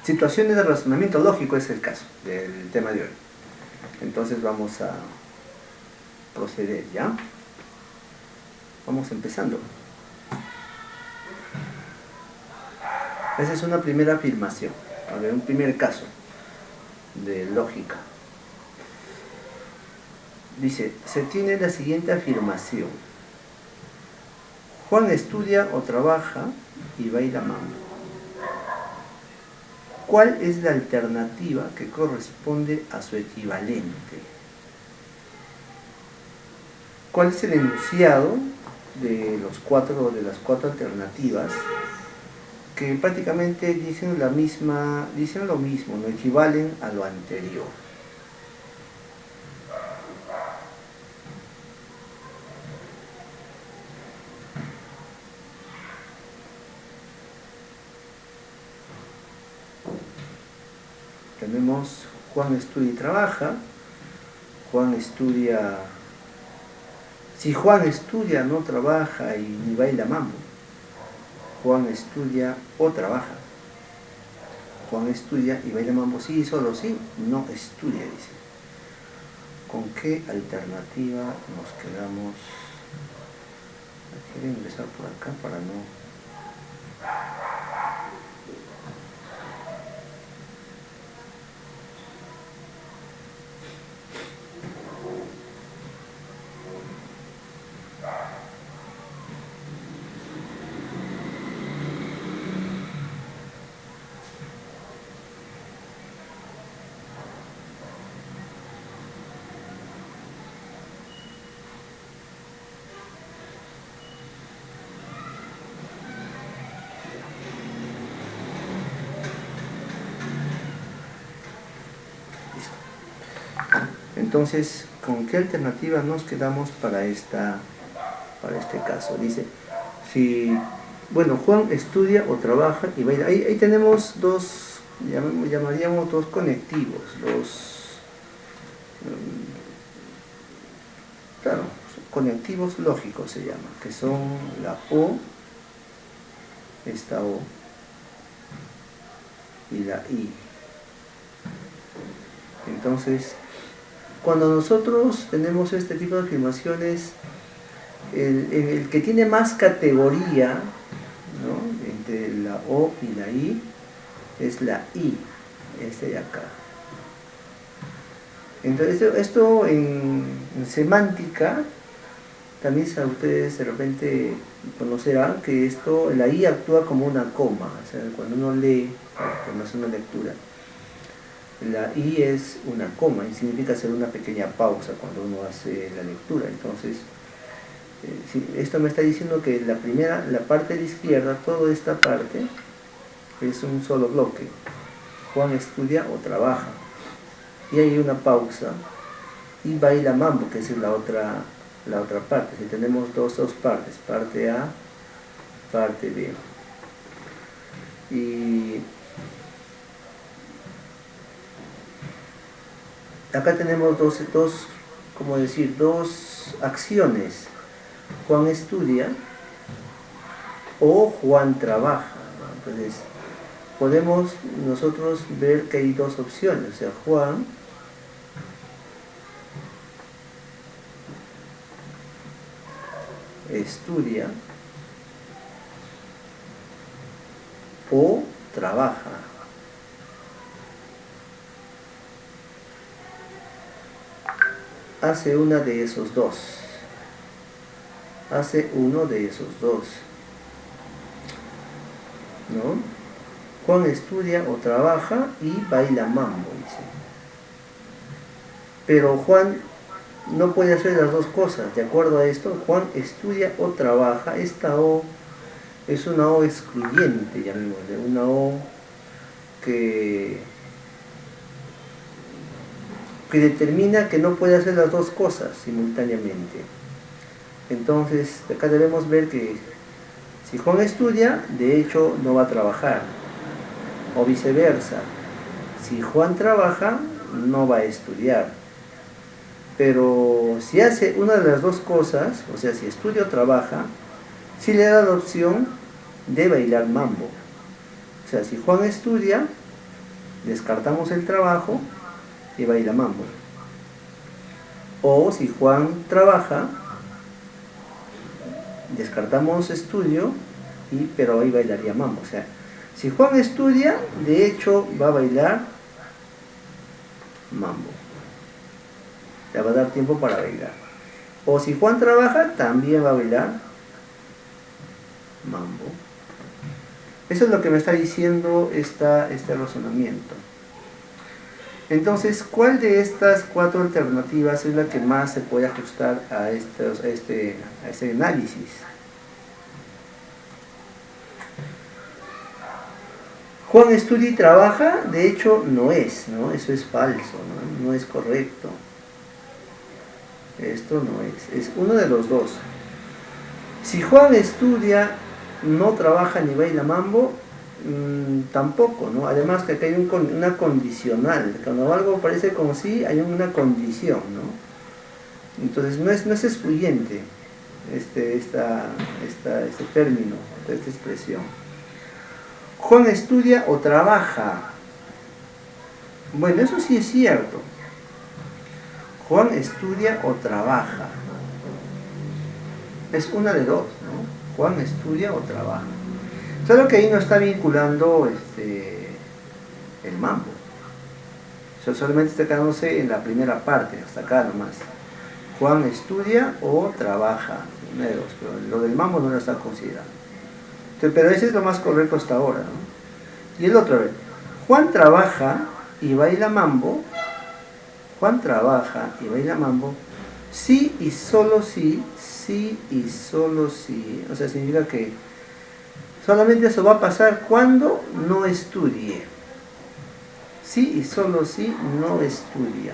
Situaciones de razonamiento lógico es el caso del tema de hoy. Entonces vamos a proceder, ¿ya? Vamos empezando. Esa es una primera afirmación. A ver, un primer caso de lógica. Dice, se tiene la siguiente afirmación. Juan estudia o trabaja y baila mambo. ¿Cuál es la alternativa que corresponde a su equivalente? ¿Cuál es el enunciado de las cuatro alternativas que prácticamente dicen lo mismo, no equivalen a lo anterior? Tenemos Juan estudia y trabaja. Si Juan estudia, no trabaja y ni baila mambo. Juan estudia o trabaja. Juan estudia y baila mambo sí, solo sí, no estudia, dice. ¿Con qué alternativa nos quedamos? Quiero ingresar por acá para no... Entonces, ¿con qué alternativa nos quedamos para este caso? Dice, Juan estudia o trabaja y baila. Ahí tenemos dos, llamaríamos dos conectivos, conectivos lógicos se llaman, que son la O, esta O, y la I. Entonces, cuando nosotros tenemos este tipo de afirmaciones, el que tiene más categoría, ¿no?, entre la O y la I es la I, este de acá. Entonces esto en semántica, también ustedes de repente conocerán que la I actúa como una coma, o sea, cuando uno lee, cuando hace una lectura, la I es una coma y significa hacer una pequeña pausa cuando uno hace la lectura. Entonces, esto me está diciendo que la parte de la izquierda, toda esta parte, es un solo bloque. Juan estudia o trabaja. Y hay una pausa. Y baila mambo, que es la otra parte. Si tenemos dos partes, parte A, parte B. Y acá tenemos dos acciones. Juan estudia o Juan trabaja, ¿no? Entonces podemos nosotros ver que hay dos opciones, o sea, Juan estudia o trabaja. Hace uno de esos dos. ¿No? Juan estudia o trabaja y baila mambo, dice. Pero Juan no puede hacer las dos cosas. De acuerdo a esto, Juan estudia o trabaja. Esta O es una O excluyente, llamémosle, una O que determina que no puede hacer las dos cosas simultáneamente. Entonces, acá debemos ver que si Juan estudia, de hecho no va a trabajar, o viceversa. Si Juan trabaja, no va a estudiar. Pero si hace una de las dos cosas, o sea, si estudia o trabaja, sí le da la opción de bailar mambo. sea, si Juan estudia, descartamos el trabajo y baila mambo. O si Juan trabaja, descartamos estudio, pero ahí bailaría mambo. O sea, si Juan estudia, de hecho va a bailar mambo. Le va a dar tiempo para bailar. O si Juan trabaja, también va a bailar mambo. Eso es lo que me está diciendo este razonamiento. Entonces, ¿cuál de estas 4 alternativas es la que más se puede ajustar a este análisis? Juan estudia y trabaja, de hecho no es, ¿no? Eso es falso, ¿no? No es correcto. Esto no es uno de los dos. Si Juan estudia, no trabaja ni baila mambo, tampoco, ¿no? Además que acá hay una condicional. Cuando algo parece como si hay una condición, ¿no? Entonces no es excluyente este término, esta expresión. Juan estudia o trabaja. Bueno, eso sí es cierto. Juan estudia o trabaja. Es una de dos, ¿no? Juan estudia o trabaja. Solo que ahí no está vinculando el mambo. O sea, solamente está quedándose en la primera parte, hasta acá nomás. Juan estudia o trabaja. Una de dos, pero lo del mambo no lo está considerando. Entonces, pero ese es lo más correcto hasta ahora, ¿no? Y el otro, a ver. Juan trabaja y baila mambo. Juan trabaja y baila mambo. Sí y solo sí. Sí y solo sí. O sea, significa que solamente eso va a pasar cuando no estudie. Sí y solo sí no estudia.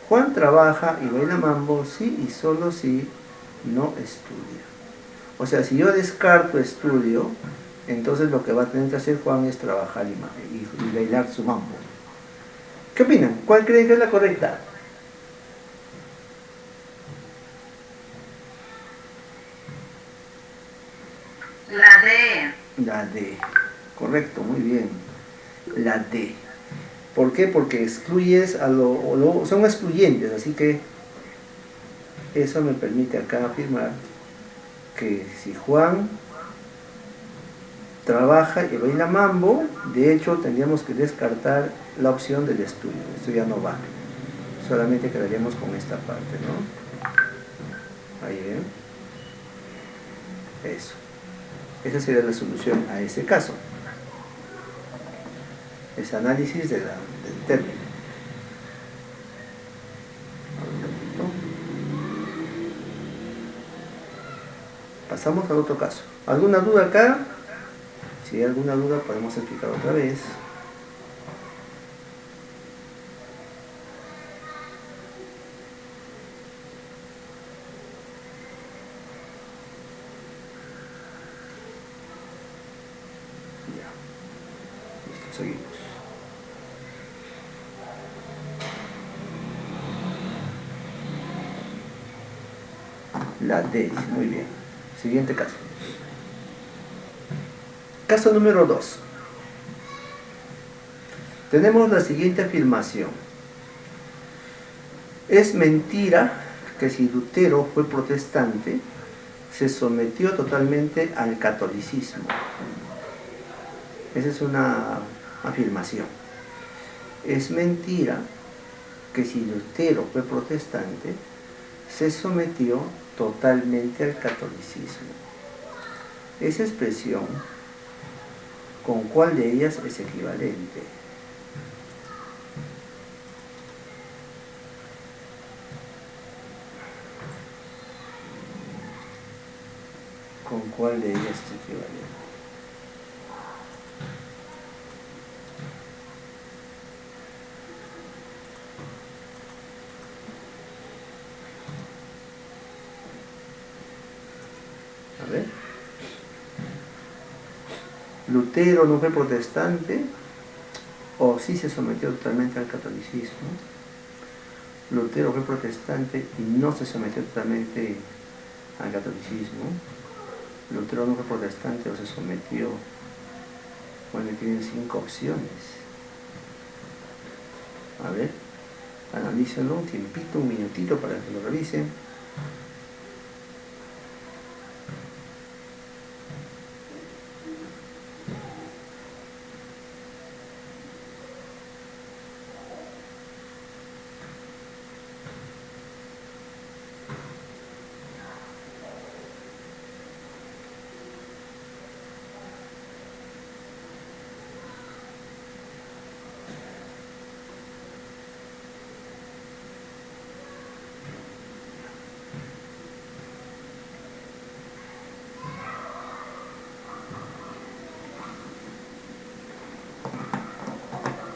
Juan trabaja y baila mambo, sí y solo sí no estudia. O sea, si yo descarto estudio, entonces lo que va a tener que hacer Juan es trabajar y bailar su mambo. ¿Qué opinan? ¿Cuál creen que es la correcta? La D. La D. Correcto, muy bien. La D. ¿Por qué? Porque excluyes son excluyentes, así que eso me permite acá afirmar que si Juan trabaja y baila mambo, de hecho tendríamos que descartar la opción del estudio. Esto ya no va. Solamente quedaríamos con esta parte, ¿no? Ahí ven. Eso. Esa sería la solución a ese caso. Ese análisis del término. Pasamos al otro caso. ¿Alguna duda acá? Si hay alguna duda podemos explicar otra vez. Ya. Listo, seguimos. La D, muy bien. Siguiente caso. Caso número 2. Tenemos la siguiente afirmación. Es mentira que si Lutero fue protestante, se sometió totalmente al catolicismo. Esa es una afirmación. Es mentira que si Lutero fue protestante, se sometió totalmente al catolicismo. Esa expresión, ¿con cuál de ellas es equivalente? ¿Con cuál de ellas es equivalente? A ver. Lutero no fue protestante, o sí se sometió totalmente al catolicismo. Lutero fue protestante y no se sometió totalmente al catolicismo. Lutero no fue protestante o se sometió Bueno, tienen 5 opciones. A ver, analícenlo un tiempito, un minutito para que lo revisen.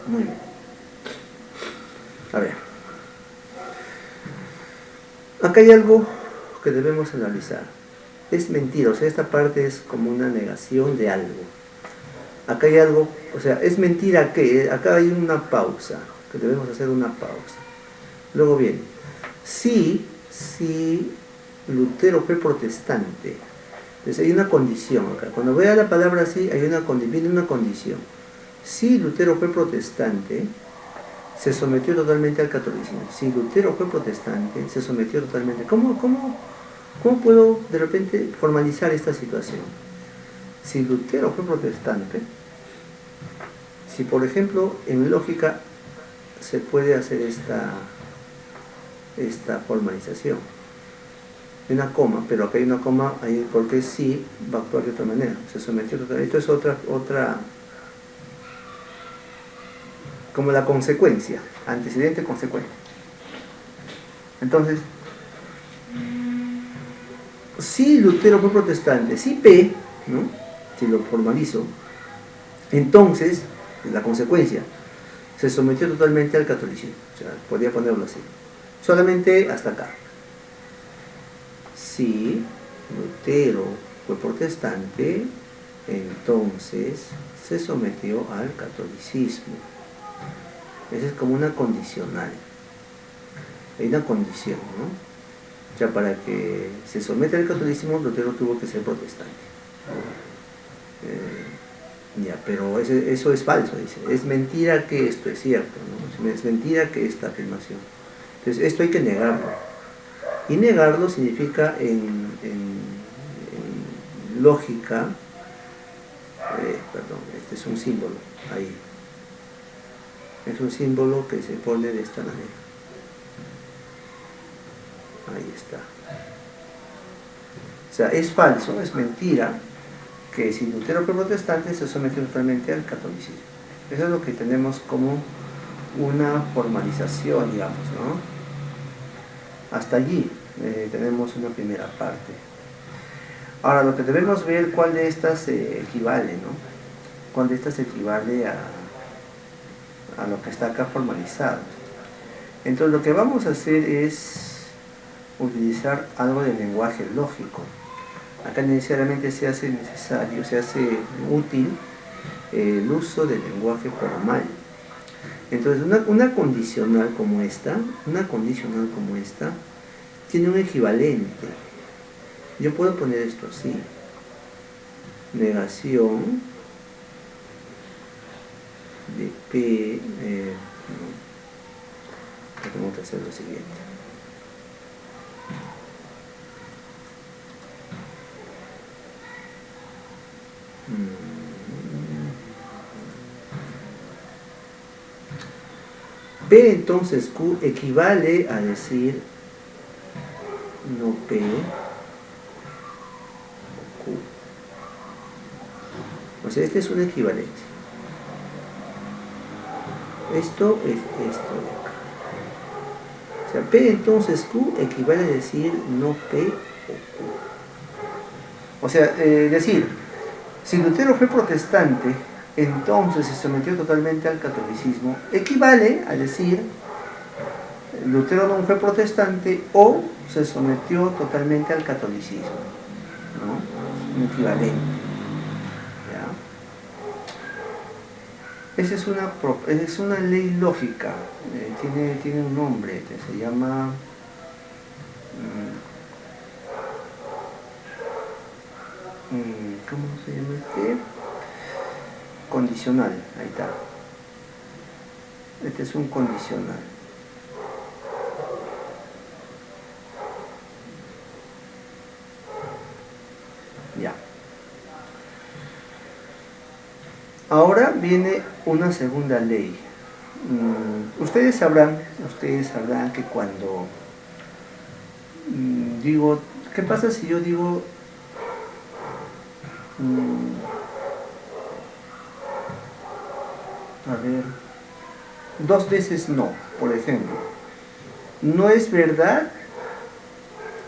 Muy bien. A ver. Acá hay algo que debemos analizar. Es mentira, o sea, esta parte es como una negación de algo. Acá hay algo, o sea, es mentira que acá hay una pausa, que debemos hacer una pausa. Luego viene, si Lutero fue protestante, entonces hay una condición acá. Cuando vea la palabra así, viene una condición. Si Lutero fue protestante, se sometió totalmente al catolicismo. Si Lutero fue protestante, se sometió totalmente. ¿Cómo puedo de repente formalizar esta situación? Si Lutero fue protestante, si por ejemplo en lógica se puede hacer esta formalización, una coma, pero acá hay una coma ahí porque sí va a actuar de otra manera, se sometió totalmente. Esto es otra como la consecuencia, antecedente consecuente. Entonces, si Lutero fue protestante, si P, ¿no?, si lo formalizo, entonces la consecuencia se sometió totalmente al catolicismo. O sea, podría ponerlo así, solamente hasta acá. Si Lutero fue protestante, entonces se sometió al catolicismo. Esa es como una condicional. Hay una condición, ¿no? O sea, para que se someta al catolicismo, Lutero tuvo que ser protestante. Pero eso es falso, dice. Es mentira que esto es cierto, ¿no? Es mentira que esta afirmación. Entonces, esto hay que negarlo. Y negarlo significa en lógica, este es un símbolo, ahí. Es un símbolo que se pone de esta manera. Ahí está. O sea, es falso, es mentira que si Lutero fue protestante se sometió totalmente al catolicismo. Eso es lo que tenemos como una formalización, digamos, ¿no? Hasta allí tenemos una primera parte. Ahora, lo que debemos ver, cuál de estas equivale, ¿no? Cuál de estas equivale a lo que está acá formalizado. Entonces, lo que vamos a hacer es utilizar algo de lenguaje lógico. Acá necesariamente se hace necesario, se hace útil el uso del lenguaje formal. Entonces, una condicional como esta tiene un equivalente. Yo puedo poner esto así: negación de P. Tengo que hacer lo siguiente. P entonces Q equivale a decir no P o Q. O sea, este es un equivalente. Esto es esto de acá. O sea, P entonces Q equivale a decir no P o Q. O sea, decir, si Lutero fue protestante, entonces se sometió totalmente al catolicismo, equivale a decir Lutero no fue protestante o se sometió totalmente al catolicismo, ¿no? Un equivalente. ¿Ya? Esa es una ley lógica, tiene un nombre que se llama ¿cómo se llama este? condicional, ahí está. Este es un condicional. Ya. Ahora viene una segunda ley. Ustedes sabrán que cuando digo, ¿qué pasa si yo digo a ver, 2 veces no, por ejemplo? No es verdad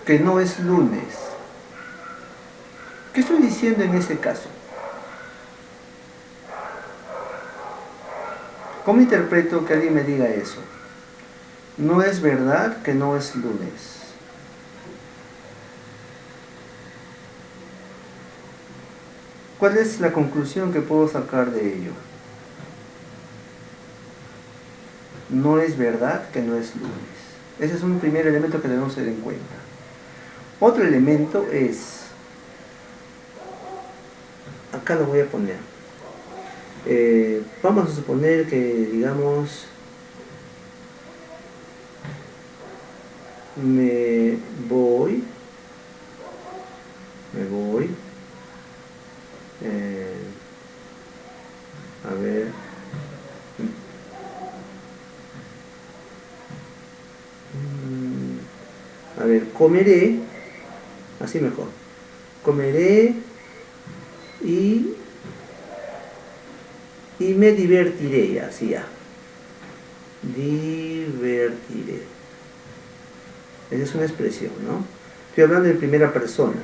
que no es lunes. ¿Qué estoy diciendo en ese caso? ¿Cómo interpreto que alguien me diga eso? No es verdad que no es lunes. ¿Cuál es la conclusión que puedo sacar de ello? No es verdad que no es lunes. Ese es un primer elemento que debemos tener en cuenta. Otro elemento es, acá lo voy a poner. Vamos a suponer que, digamos, me voy, a ver, comeré, así mejor, comeré y me divertiré, así ya, divertiré. Esa es una expresión, ¿no? Estoy hablando en primera persona.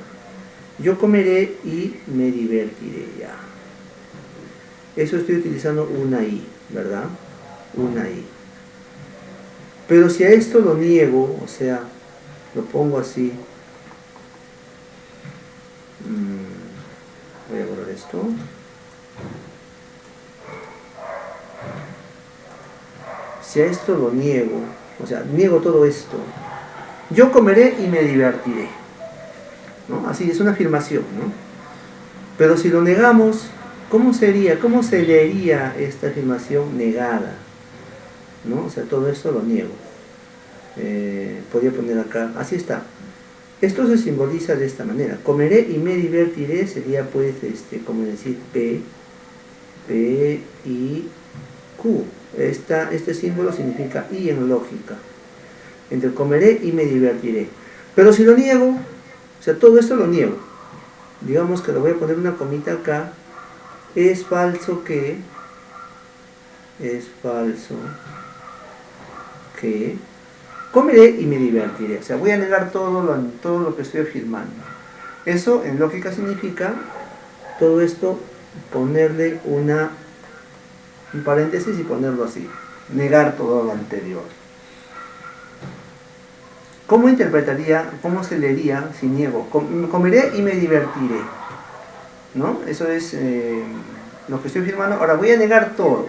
Yo comeré y me divertiré, ya. Eso estoy utilizando una I, ¿verdad? Una I. Pero si a esto lo niego, o sea, lo pongo así, voy a borrar esto. Si a esto lo niego, o sea, niego todo esto, yo comeré y me divertiré, ¿no? Así es una afirmación, ¿no? Pero si lo negamos, ¿cómo sería? ¿Cómo se leería esta afirmación negada? ¿No? O sea, todo esto lo niego. Podría poner acá, así está. Esto se simboliza de esta manera. Comeré y me divertiré sería pues, como decir P, I, Q. Este símbolo significa I en lógica. Entre comeré y me divertiré. Pero si lo niego, o sea, todo esto lo niego. Digamos que le voy a poner una comita acá. Es falso que comeré y me divertiré. O sea, voy a negar todo lo que estoy afirmando. Eso en lógica significa todo esto ponerle un paréntesis y ponerlo así. Negar todo lo anterior. ¿Cómo interpretaría, cómo se leería si niego? Comeré y me divertiré, ¿no? Eso es lo que estoy afirmando. Ahora voy a negar todo.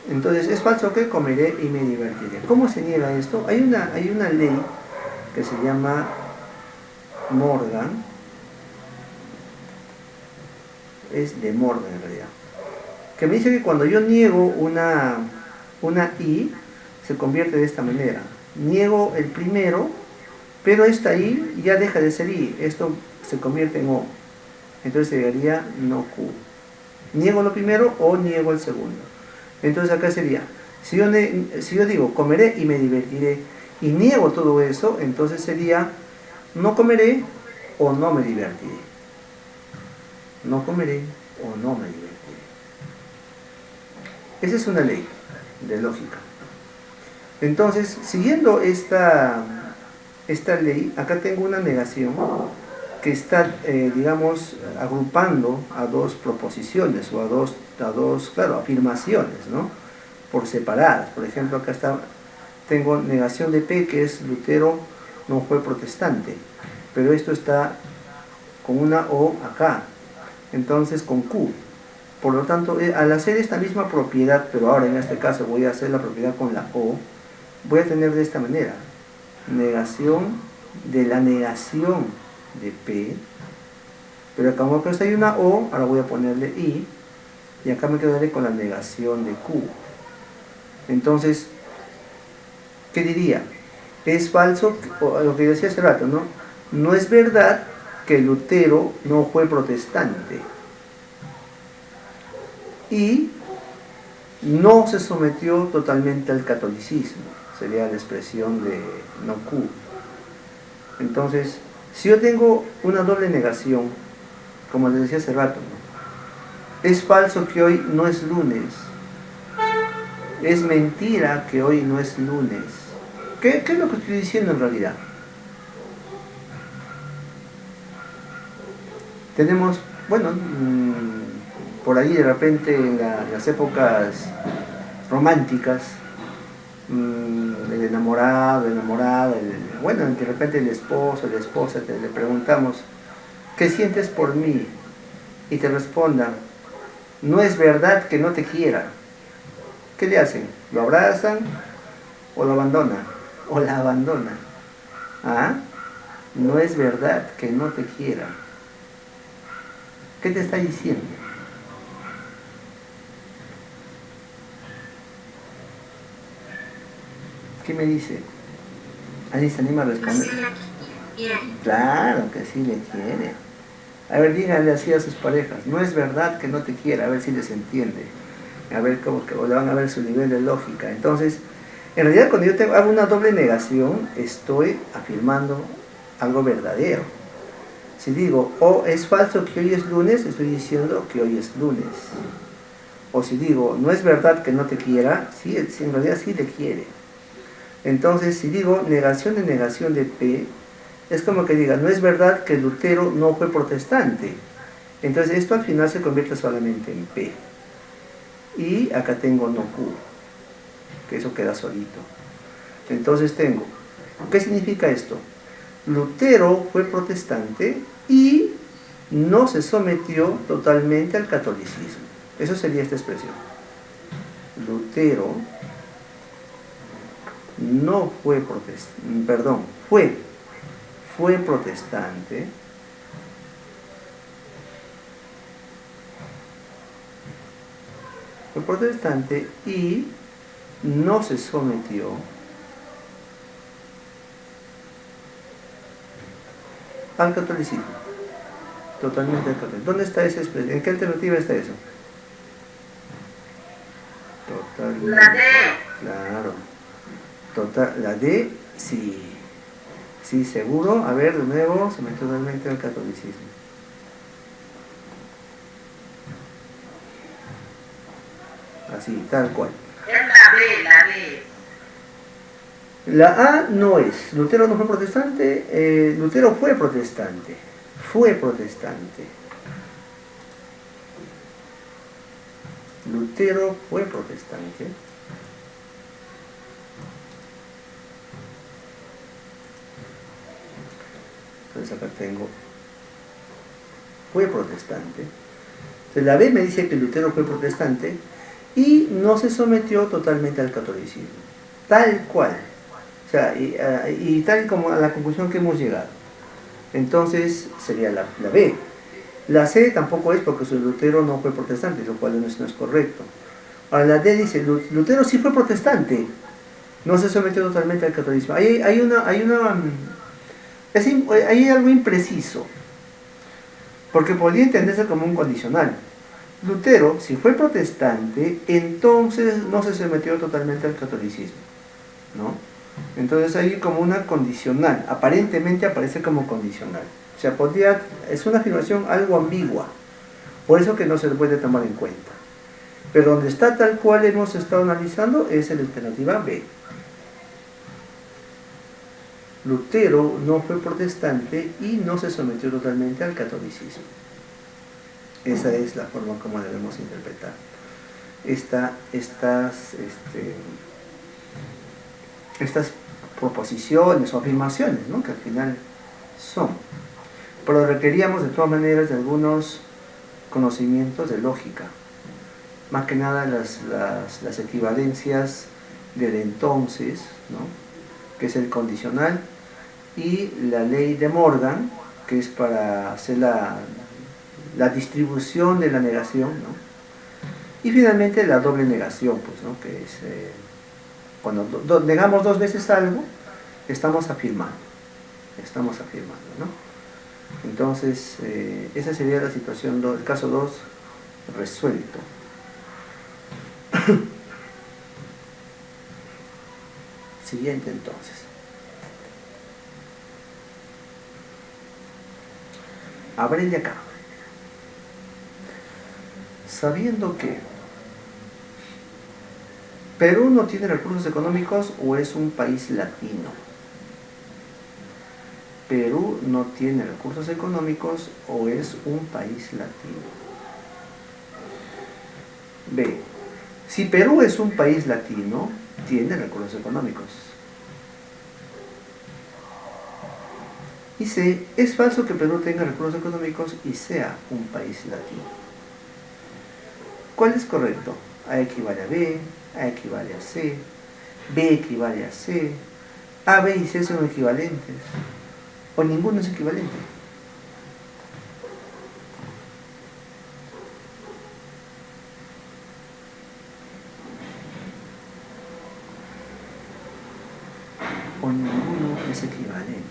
Entonces, es falso que comeré y me divertiré. ¿Cómo se niega esto? Hay una ley que se llama Morgan. Es de Morgan en realidad. Que me dice que cuando yo niego una I, se convierte de esta manera. Niego el primero, pero esta I ya deja de ser I. Esto se convierte en O. Entonces sería no Q. Niego lo primero o niego el segundo. Entonces acá sería, si yo digo comeré y me divertiré y niego todo eso, entonces sería no comeré o no me divertiré. No comeré o no me divertiré. Esa es una ley de lógica. Entonces, siguiendo esta ley, acá tengo una negación que está, digamos, agrupando a dos proposiciones o a dos, claro, afirmaciones, ¿no? Por separadas. Por ejemplo, acá tengo negación de P, que es Lutero no fue protestante, pero esto está con una O acá, entonces con Q. Por lo tanto, al hacer esta misma propiedad, pero ahora en este caso voy a hacer la propiedad con la O, voy a tener de esta manera, negación de la negación de P, pero como que hay una O, ahora voy a ponerle I, y acá me quedaré con la negación de Q. Entonces, ¿qué diría? Es falso, lo que decía hace rato, ¿no? No es verdad que Lutero no fue protestante y no se sometió totalmente al catolicismo, sería la expresión de no Q. Entonces, si yo tengo una doble negación, como les decía hace rato, ¿no? Es falso que hoy no es lunes, es mentira que hoy no es lunes. ¿Qué es lo que estoy diciendo en realidad? Tenemos, bueno, por ahí de repente en las épocas románticas, el enamorado, enamorada, bueno, de repente el esposo, la esposa, le preguntamos, ¿qué sientes por mí? Y te respondan, no es verdad que no te quiera. ¿Qué le hacen? ¿Lo abrazan o lo abandonan? O la abandonan. ¿Ah? No es verdad que no te quiera. ¿Qué te está diciendo? ¿Qué me dice? ¿Alguien se anima a responder? Claro que sí le quiere. A ver, díganle así a sus parejas. No es verdad que no te quiera, a ver si les entiende. A ver cómo que le van a ver su nivel de lógica. Entonces, en realidad cuando yo hago una doble negación, estoy afirmando algo verdadero. Si digo, oh, es falso que hoy es lunes, estoy diciendo que hoy es lunes. O si digo, no es verdad que no te quiera, sí, en realidad sí te quiere. Entonces, si digo negación de P, es como que diga, no es verdad que Lutero no fue protestante. Entonces, esto al final se convierte solamente en P. Y acá tengo no Q, que eso queda solito. Entonces tengo, ¿qué significa esto? Lutero fue protestante y no se sometió totalmente al catolicismo. Eso sería esta expresión. Lutero no fue protestante, perdón, fue protestante, y no se sometió al catolicismo, totalmente al catolicismo. ¿Dónde está esa expresión? ¿En qué alternativa está eso? Totalmente. La D. Claro. La D, sí. Sí, seguro. A ver, de nuevo, se metió totalmente al catolicismo. Así, tal cual. Es la B, la B. La A no es. Lutero no fue protestante. Lutero fue protestante. Fue protestante. Lutero fue protestante. Entonces acá tengo, fue protestante. Entonces la B me dice que Lutero fue protestante y no se sometió totalmente al catolicismo. Tal cual. O sea, y tal como a la conclusión que hemos llegado. Entonces sería la B. La C tampoco es porque su Lutero no fue protestante, lo cual no es correcto. Ahora la D dice, Lutero sí fue protestante, no se sometió totalmente al catolicismo. Hay algo impreciso, porque podría entenderse como un condicional. Lutero, si fue protestante, entonces no se sometió totalmente al catolicismo, ¿no? Entonces hay como una condicional, aparentemente aparece como condicional. O sea, es una afirmación algo ambigua, por eso que no se puede tomar en cuenta. Pero donde está tal cual hemos estado analizando es en la alternativa B. Lutero no fue protestante y no se sometió totalmente al catolicismo. Esa es la forma como debemos interpretar estas proposiciones o afirmaciones, ¿no? Que al final son. Pero requeríamos de todas maneras de algunos conocimientos de lógica, más que nada las equivalencias del entonces, ¿no? Que es el condicional, y la ley de Morgan, que es para hacer la distribución de la negación, ¿no? Y finalmente la doble negación, pues, ¿no? Que es cuando negamos dos veces algo, estamos afirmando, ¿no? Entonces, esa sería la situación, el caso 2 resuelto. Siguiente entonces. Abre de acá. Sabiendo que Perú no tiene recursos económicos o es un país latino. Perú no tiene recursos económicos o es un país latino. B. Si Perú es un país latino, tiene recursos económicos. Y C. Es falso que Perú tenga recursos económicos y sea un país latino. ¿Cuál es correcto? A equivale a B, A equivale a C, B equivale a C, A, B y C son equivalentes, o ninguno es equivalente. O ninguno es equivalente.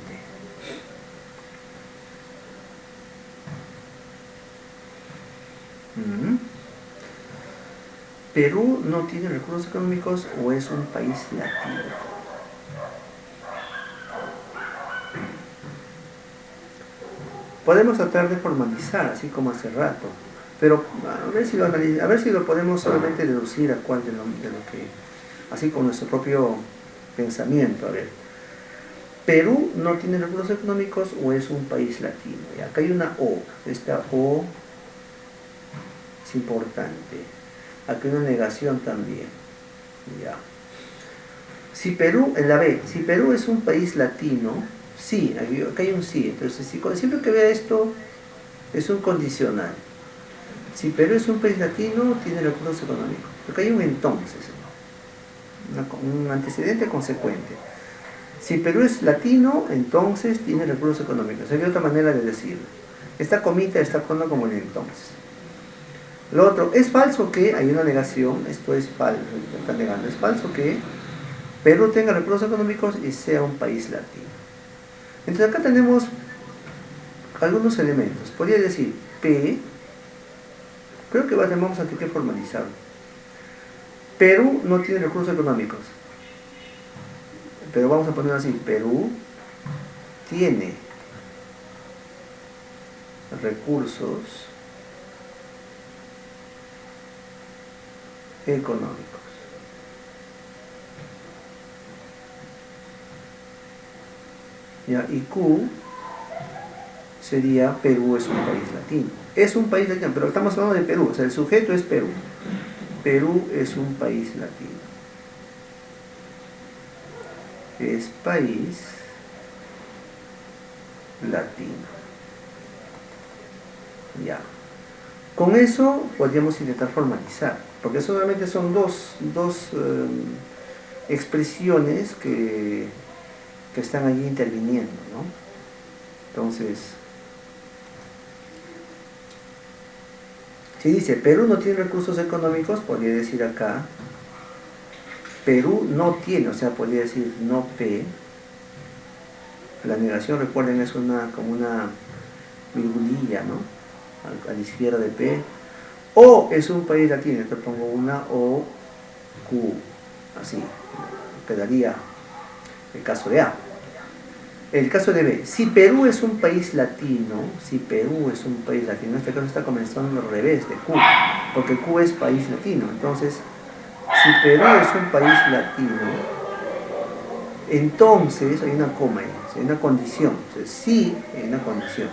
Perú no tiene recursos económicos o es un país latino. Podemos tratar de formalizar, así como hace rato, pero a ver si lo podemos solamente deducir a cuál de lo que, así con nuestro propio pensamiento. A ver, Perú no tiene recursos económicos o es un país latino. Y acá hay una O, esta O es importante. Aquí hay una negación también. Ya. Si Perú, en la B, si Perú es un país latino, sí, acá hay un sí. Entonces, siempre que vea esto, es un condicional. Si Perú es un país latino, tiene recursos económicos. Acá hay un entonces, un antecedente consecuente. Si Perú es latino, entonces tiene recursos económicos. Hay otra manera de decirlo. Esta comita está actuando como el entonces. Lo otro, es falso que, hay una negación, esto es falso, está negando, es falso que Perú tenga recursos económicos y sea un país latino. Entonces acá tenemos algunos elementos. Podría decir P, creo que vamos a tener que formalizarlo. Perú no tiene recursos económicos, pero vamos a poner así, Perú tiene recursos económicos. ¿Ya? Y Q sería Perú es un país latino. Es un país latino, pero estamos hablando de Perú, o sea, el sujeto es Perú. Perú es un país latino. Es país latino. Ya. Con eso podríamos intentar formalizar, porque solamente son dos expresiones que están allí interviniendo, ¿no? Entonces, si dice Perú no tiene recursos económicos, podría decir acá Perú no tiene, o sea, podría decir no P. La negación, recuerden, es como una virgulilla, ¿no? A la izquierda de P. O es un país latino, entonces pongo una O, Q, así, quedaría el caso de A. El caso de B, si Perú es un país latino, en este caso está comenzando al revés de Q, porque Q es país latino. Entonces, si Perú es un país latino, entonces hay una coma ahí, hay una condición. Entonces, sí, hay una condición.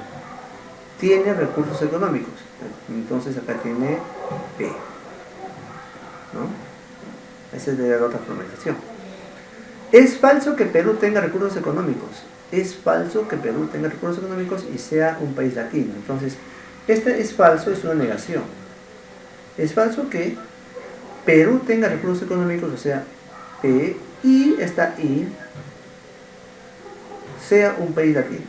Tiene recursos económicos. Entonces acá tiene P, ¿no? Esa es la otra formalización. Es falso que Perú tenga recursos económicos. Es falso que Perú tenga recursos económicos y sea un país latino. Entonces, este es falso, es una negación. Es falso que Perú tenga recursos económicos, o sea, P, y esta I, sea un país latino.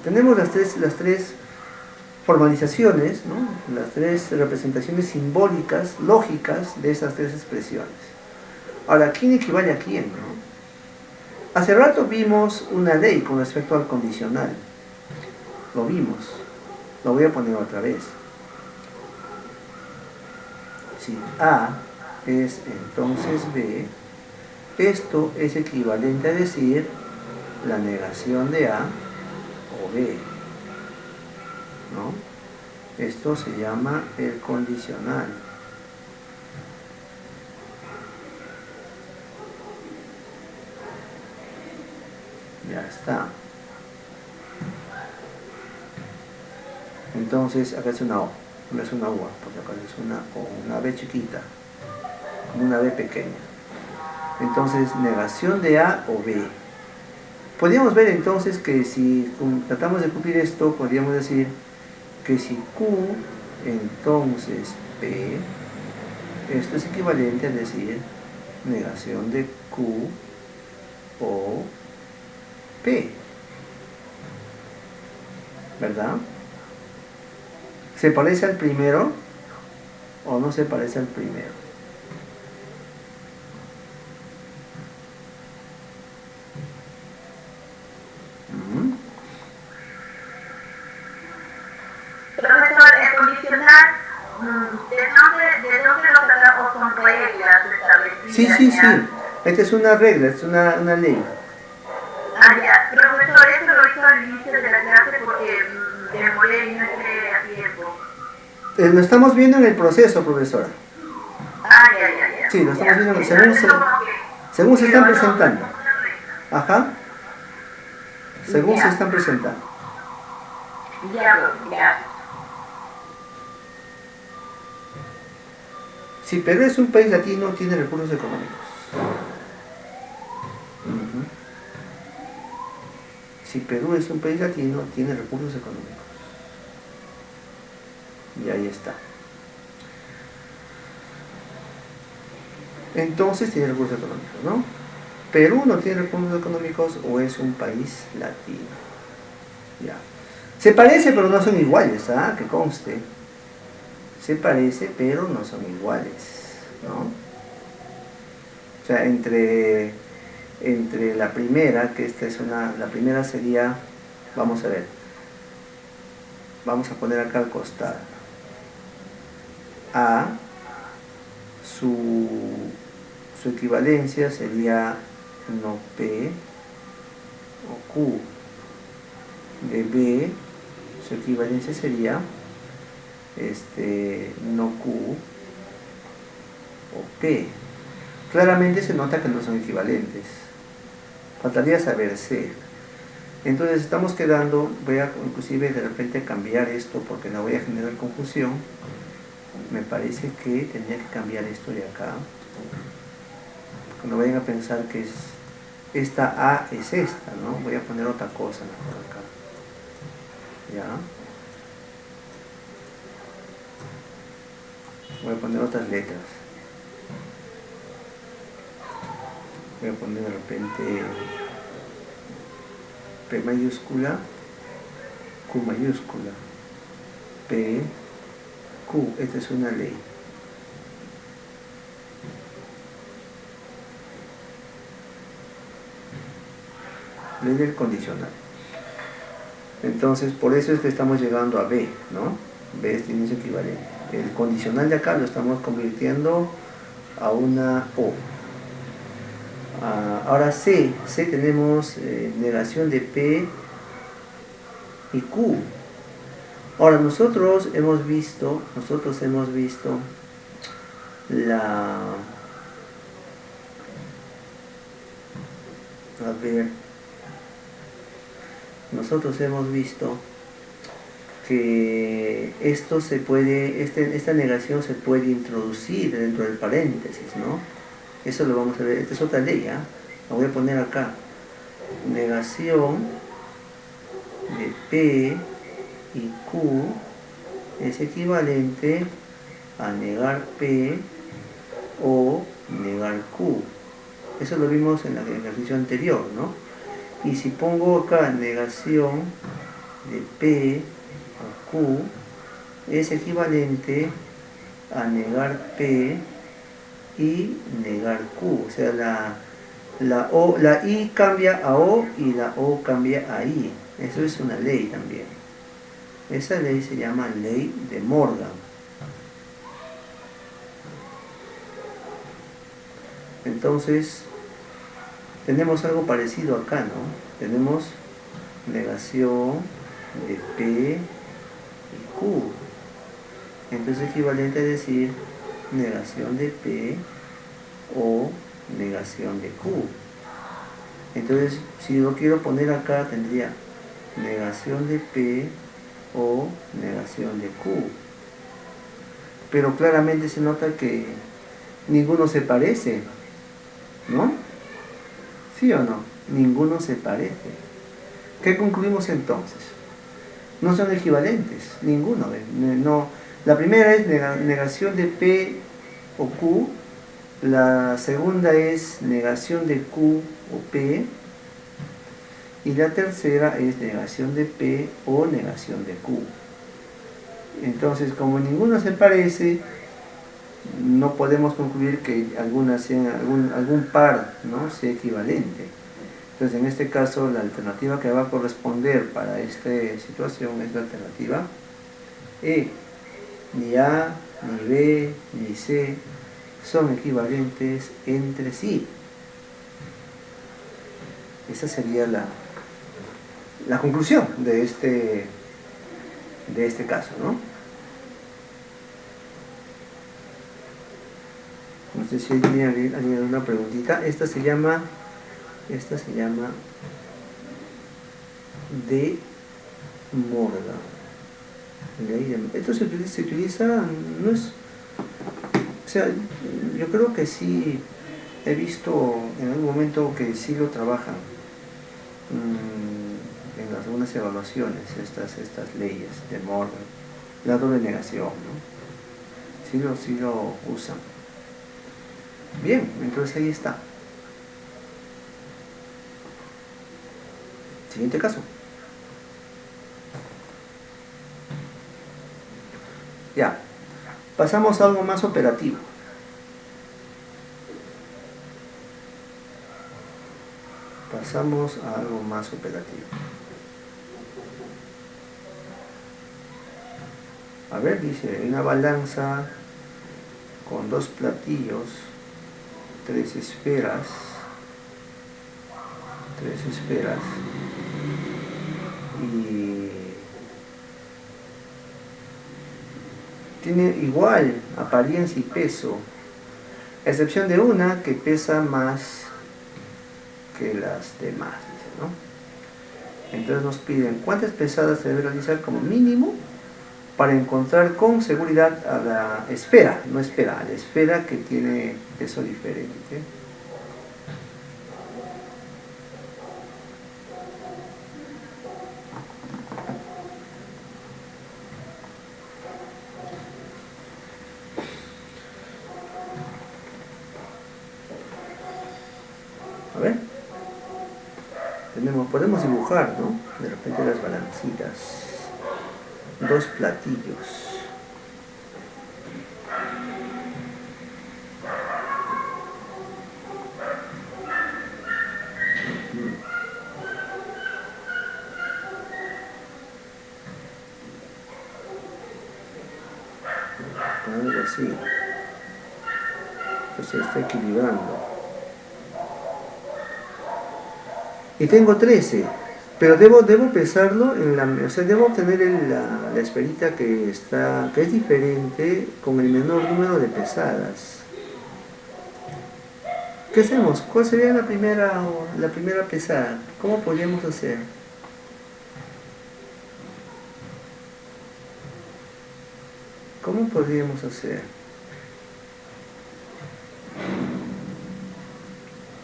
Tenemos las tres formalizaciones, ¿no? Las tres representaciones simbólicas, lógicas de esas tres expresiones. Ahora, ¿quién equivale a quién, no? Hace rato vimos una ley con respecto al condicional. Lo vimos. Lo voy a poner otra vez. Si A es entonces B, esto es equivalente a decir la negación de A o B, ¿no? Esto se llama el condicional. Ya está. Entonces, acá es una O, no es una U, porque acá es una O, una B chiquita, como una B pequeña. Entonces, negación de A o B. Podríamos ver entonces que si tratamos de cumplir esto, podríamos decir que si Q, entonces P, esto es equivalente a decir negación de Q o P, ¿verdad? ¿Se parece al primero o no se parece al primero? Profesor, el condicional, ¿de dónde lo sacamos con reglas establecidas? Sí. Esta es una regla, es una ley. Ah, ya. Profesor, esto lo hizo al inicio de la clase porque demoré y no entré a tiempo. Lo estamos viendo en el proceso, profesora. Ah, ya. Sí, lo estamos viendo según se están presentando. Ajá. Según se están presentando. Ya. Si Perú es un país latino, tiene recursos económicos. Si Perú es un país latino, tiene recursos económicos. Y ahí está. Entonces tiene recursos económicos, ¿no? Perú no tiene recursos económicos o es un país latino. Ya. Se parece, pero no son iguales, ¿ah? Que conste. Se parece, pero no son iguales, ¿no? O sea, entre la primera, que esta es la primera sería, vamos a ver, vamos a poner acá al costado. A, su equivalencia sería no P o Q. De B, su equivalencia sería no Q o P. Claramente se nota que no son equivalentes. Faltaría saber C. Entonces estamos quedando, voy a inclusive de repente cambiar esto porque no voy a generar confusión. Me parece que tendría que cambiar esto de acá. Cuando vayan a pensar que esta A es esta, ¿no? Voy a poner otra cosa mejor acá. ¿Ya? Voy a poner otras letras. Voy a poner de repente P mayúscula, Q mayúscula, P, Q. Esta es una ley. Ley del condicional. Entonces, por eso es que estamos llegando a B, ¿no? B tiene su equivalente. El condicional de acá lo estamos convirtiendo a una O. Ahora C tenemos negación de P y Q. Ahora nosotros hemos visto nosotros hemos visto que esto se puede, esta negación se puede introducir dentro del paréntesis, ¿no? Eso lo vamos a ver, esta es otra ley, ¿eh? La voy a poner acá. Negación de P y Q es equivalente a negar P o negar Q. Eso lo vimos en el ejercicio anterior, ¿no? Y si pongo acá negación de P o Q es equivalente a negar P y negar Q. O sea, la I cambia a O y la O cambia a I. Eso es una ley también. Esa ley se llama ley de Morgan. Entonces, tenemos algo parecido acá, ¿no? Tenemos negación de P y Q. Entonces es equivalente a decir negación de P o negación de Q. Entonces, si lo quiero poner acá, tendría negación de P o negación de Q. Pero claramente se nota que ninguno se parece, ¿no? ¿Sí o no? Ninguno se parece. ¿Qué concluimos entonces? No son equivalentes, ninguno. No. La primera es negación de P o Q, la segunda es negación de Q o P, y la tercera es negación de P o negación de Q. Entonces, como ninguno se parece, no podemos concluir que algunas sean, algún par, ¿no?, sea equivalente. Entonces, en este caso, la alternativa que va a corresponder para esta situación es la alternativa E. Ni A, ni B, ni C son equivalentes entre sí. Esa sería la conclusión de este caso, ¿no? No sé si hay alguna preguntita. Esta se llama de Morgan. Esto se utiliza, no es, o sea, yo creo que sí he visto en algún momento que sí lo trabajan en algunas evaluaciones, estas leyes de Morgan, la doble negación, ¿no? Sí lo usan. Bien, entonces ahí está. Siguiente caso. Ya, pasamos a algo más operativo. Pasamos a algo más operativo. A ver, dice, una balanza con dos platillos, tres esferas, y tiene igual apariencia y peso, a excepción de una que pesa más que las demás, dice, ¿no? Entonces nos piden cuántas pesadas se debe realizar como mínimo para encontrar con seguridad a la esfera, no espera, a la esfera que tiene peso diferente. A ver, podemos dibujar, ¿no? De repente las balancitas, dos platillos. Algo así. Entonces se está equilibrando. Y tengo 13, pero debo pesarlo o sea, debo obtener la esferita que es diferente con el menor número de pesadas. ¿Qué hacemos? ¿Cuál sería la primera pesada? ¿Cómo podríamos hacer? ¿Cómo podríamos hacer?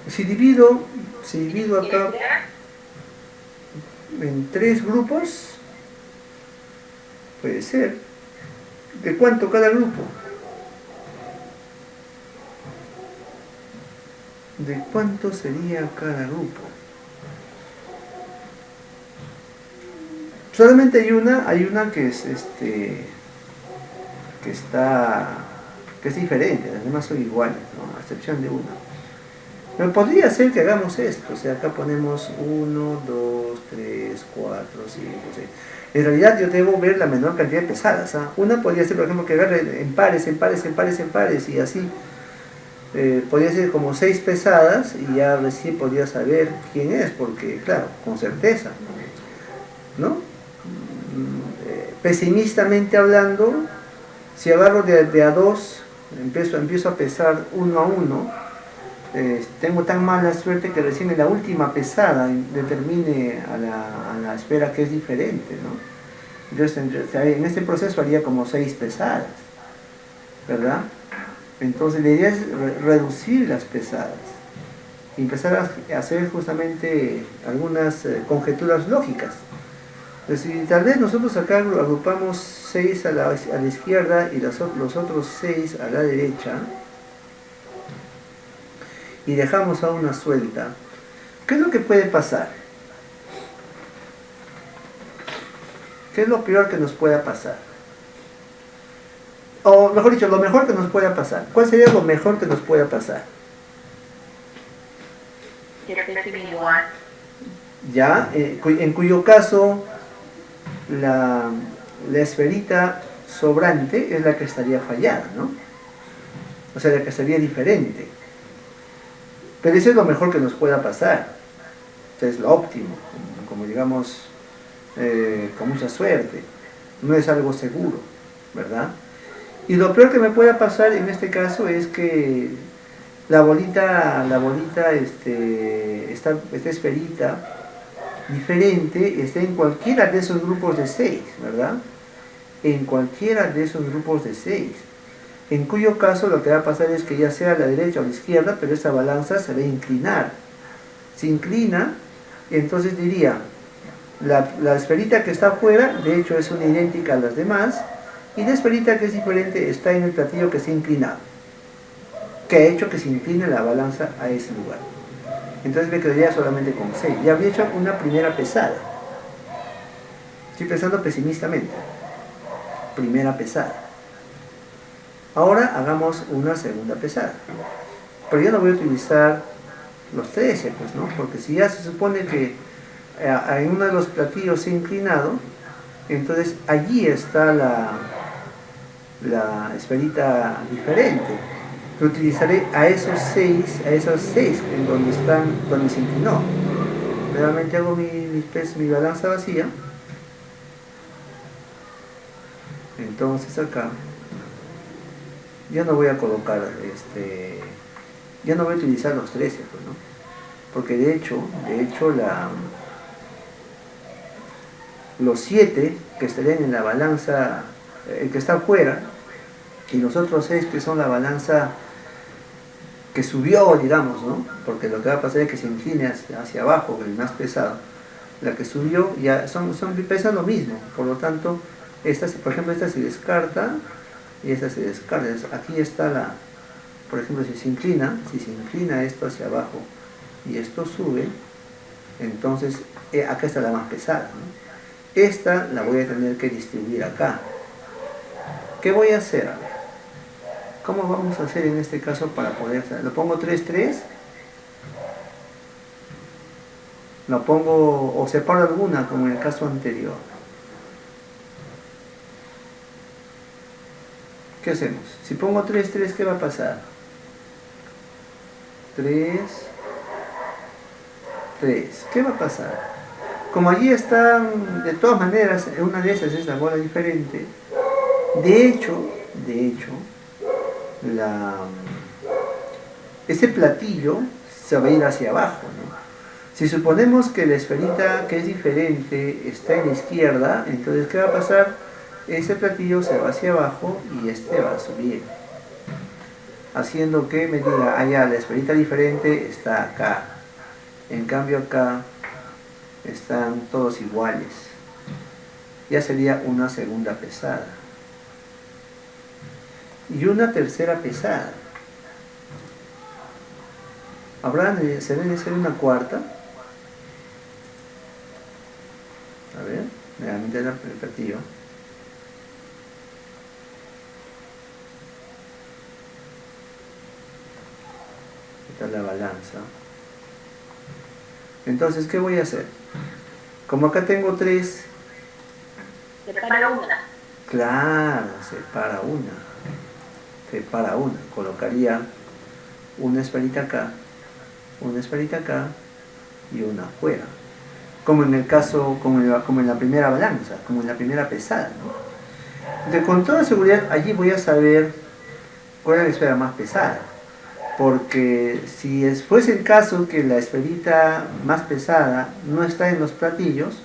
Si divido acá en 3 grupos, puede ser. ¿De cuánto cada grupo? ¿De cuánto sería cada grupo? Solamente hay una que es que es diferente, las demás son iguales, ¿no? A excepción de una. Pero podría ser que hagamos esto, o sea, acá ponemos 1, 2, 3, 4, 5, 6. En realidad yo debo ver la menor cantidad de pesadas, ¿ah? Una podría ser, por ejemplo, que agarre en pares, en pares, en pares, en pares, y así. Podría ser como 6 pesadas y ya recién podría saber quién es, porque claro, con certeza, ¿no? Pesimistamente hablando, si agarro de a 2, empiezo a pesar uno a uno, tengo tan mala suerte que recién en la última pesada determine a la esfera que es diferente, ¿no? Entonces en este proceso haría como 6 pesadas, ¿verdad? Entonces la idea es reducir las pesadas y empezar a hacer justamente algunas conjeturas lógicas. Entonces, si tal vez nosotros acá agrupamos 6 a la izquierda y los otros 6 a la derecha y dejamos a una suelta, ¿qué es lo que puede pasar? ¿Qué es lo peor que nos pueda pasar? O mejor dicho, lo mejor que nos pueda pasar. ¿Cuál sería lo mejor que nos pueda pasar? Que pesen igual. Ya, en cuyo caso la esferita sobrante es la que estaría fallada, ¿no? O sea, la que estaría diferente. Pero eso es lo mejor que nos pueda pasar. O sea, es lo óptimo, como digamos, con mucha suerte. No es algo seguro, ¿verdad? Y lo peor que me pueda pasar en este caso es que esta esferita diferente esté en cualquiera de esos grupos de 6, ¿verdad? En cualquiera de esos grupos de 6. En cuyo caso lo que va a pasar es que ya sea a la derecha o a la izquierda, pero esta balanza se va a inclinar. Se inclina, entonces diría, la esferita que está afuera, de hecho es una idéntica a las demás, y la esferita que es diferente está en el platillo que se ha inclinado, que ha hecho que se incline la balanza a ese lugar. Entonces me quedaría solamente con 6. Ya habría hecho una primera pesada. Estoy pensando pesimistamente. Primera pesada. Ahora hagamos una segunda pesada. Pero yo no voy a utilizar los 13, pues, ¿no? Porque si ya se supone que en uno de los platillos se ha inclinado, entonces allí está la esferita diferente. Lo utilizaré a esos 6 en donde se inclinó. Realmente hago mi balanza vacía. Entonces acá yo no voy a colocar yo no voy a utilizar los 13, pues, ¿no? Porque de hecho los 7 que estarían en la balanza, el que está afuera, y los otros 6 que son la balanza que subió, digamos, ¿no? Porque lo que va a pasar es que se incline hacia abajo, el más pesado. La que subió ya pesan lo mismo, por lo tanto, por ejemplo, esta se descarta y esta se descarta. Aquí está por ejemplo, si se inclina esto hacia abajo y esto sube, entonces acá está la más pesada, ¿no? Esta la voy a tener que distribuir acá. ¿Qué voy a hacer? A ver, ¿cómo vamos a hacer en este caso para poder hacer? ¿Lo pongo 3, 3? ¿Lo pongo o separo alguna como en el caso anterior? ¿Qué hacemos? Si pongo 3, 3, ¿qué va a pasar? 3, 3. ¿Qué va a pasar? Como allí están, de todas maneras, una de esas es la bola diferente. De hecho, ese platillo se va a ir hacia abajo, ¿no? Si suponemos que la esferita que es diferente está en la izquierda, entonces ¿qué va a pasar? Ese platillo se va hacia abajo y este va a subir, haciendo que me diga, ya, la esferita diferente está acá. En cambio acá están todos iguales. Ya sería una segunda pesada. Y una tercera pesada. ¿Se debe ser una cuarta? A ver, nuevamente frente al platillo. Esta es la balanza. Entonces, ¿qué voy a hacer? Como acá tengo 3, separa una. claro, separa una. Colocaría una esferita acá y una afuera. Como en el caso, como en la primera balanza, como en la primera pesada, ¿no? Con toda seguridad allí voy a saber cuál es la esfera más pesada. Porque si fuese el caso que la esferita más pesada no está en los platillos,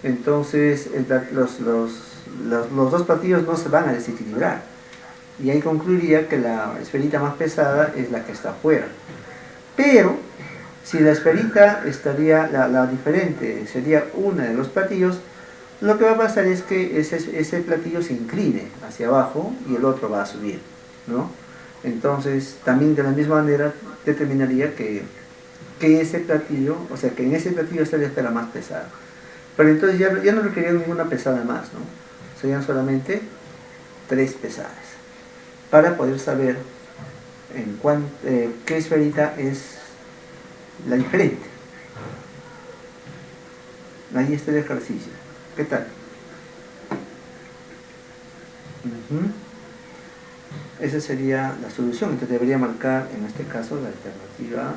entonces los 2 platillos no se van a desequilibrar. Y ahí concluiría que la esferita más pesada es la que está afuera. Pero, si la esferita estaría, la diferente sería una de los platillos, lo que va a pasar es que ese platillo se incline hacia abajo y el otro va a subir, ¿no? Entonces, también de la misma manera determinaría que ese platillo, o sea, que en ese platillo estaría la más pesada. Pero entonces ya no requería ninguna pesada más, ¿no? Serían solamente 3 pesadas. Para poder saber qué esferita es la diferente. Ahí está el ejercicio. ¿Qué tal? Esa sería la solución. Entonces debería marcar en este caso la alternativa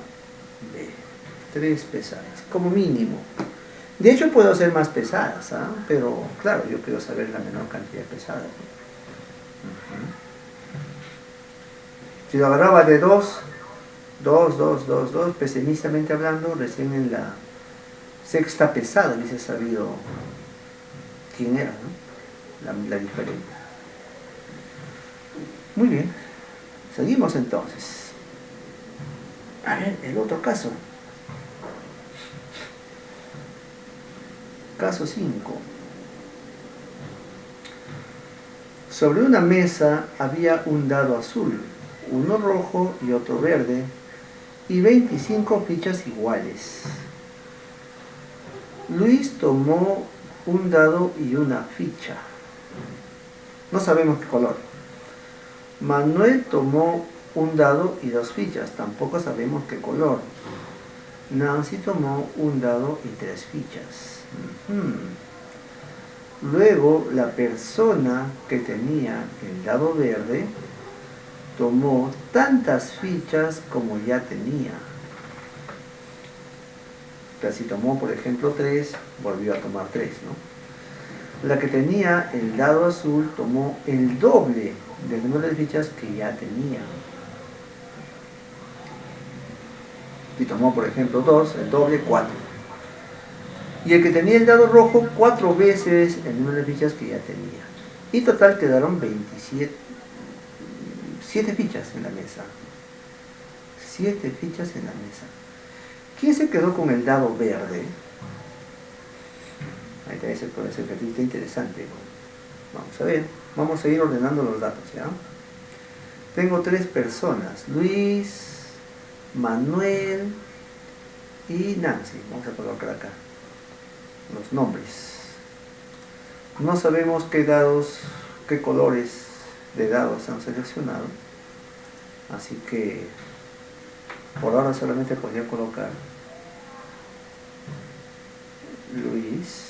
B. 3 pesadas, como mínimo. De hecho puedo hacer más pesadas, ¿eh? Pero claro, yo quiero saber la menor cantidad de pesadas, ¿no? Si lo agarraba de 2, pesimistamente hablando, recién en la 6ª pesada hubiese sabido quién era, ¿no? La diferente. Muy bien, seguimos entonces. A ver, el otro caso. Caso 5. Sobre una mesa había un dado azul, uno rojo y otro verde, y 25 fichas iguales. Luis tomó un dado y una ficha. No sabemos qué color. Manuel tomó un dado y 2 fichas. Tampoco sabemos qué color. Nancy tomó un dado y 3 fichas. Luego, la persona que tenía el dado verde tomó tantas fichas como ya tenía. Si tomó, por ejemplo, 3, volvió a tomar 3, ¿no? La que tenía el dado azul tomó el doble del número de fichas que ya tenía. Si tomó, por ejemplo, 2, el doble, 4. Y el que tenía el dado rojo, 4 veces el número de fichas que ya tenía. Y total quedaron 7 fichas en la mesa. 7 fichas en la mesa. ¿Quién se quedó con el dado verde? Ahí está ese ejercicio interesante. Vamos a ver, vamos a ir ordenando los datos, ¿ya? Tengo 3 personas, Luis, Manuel y Nancy. Vamos a colocar acá los nombres. No sabemos qué colores de dados han seleccionado, así que por ahora solamente podría colocar Luis,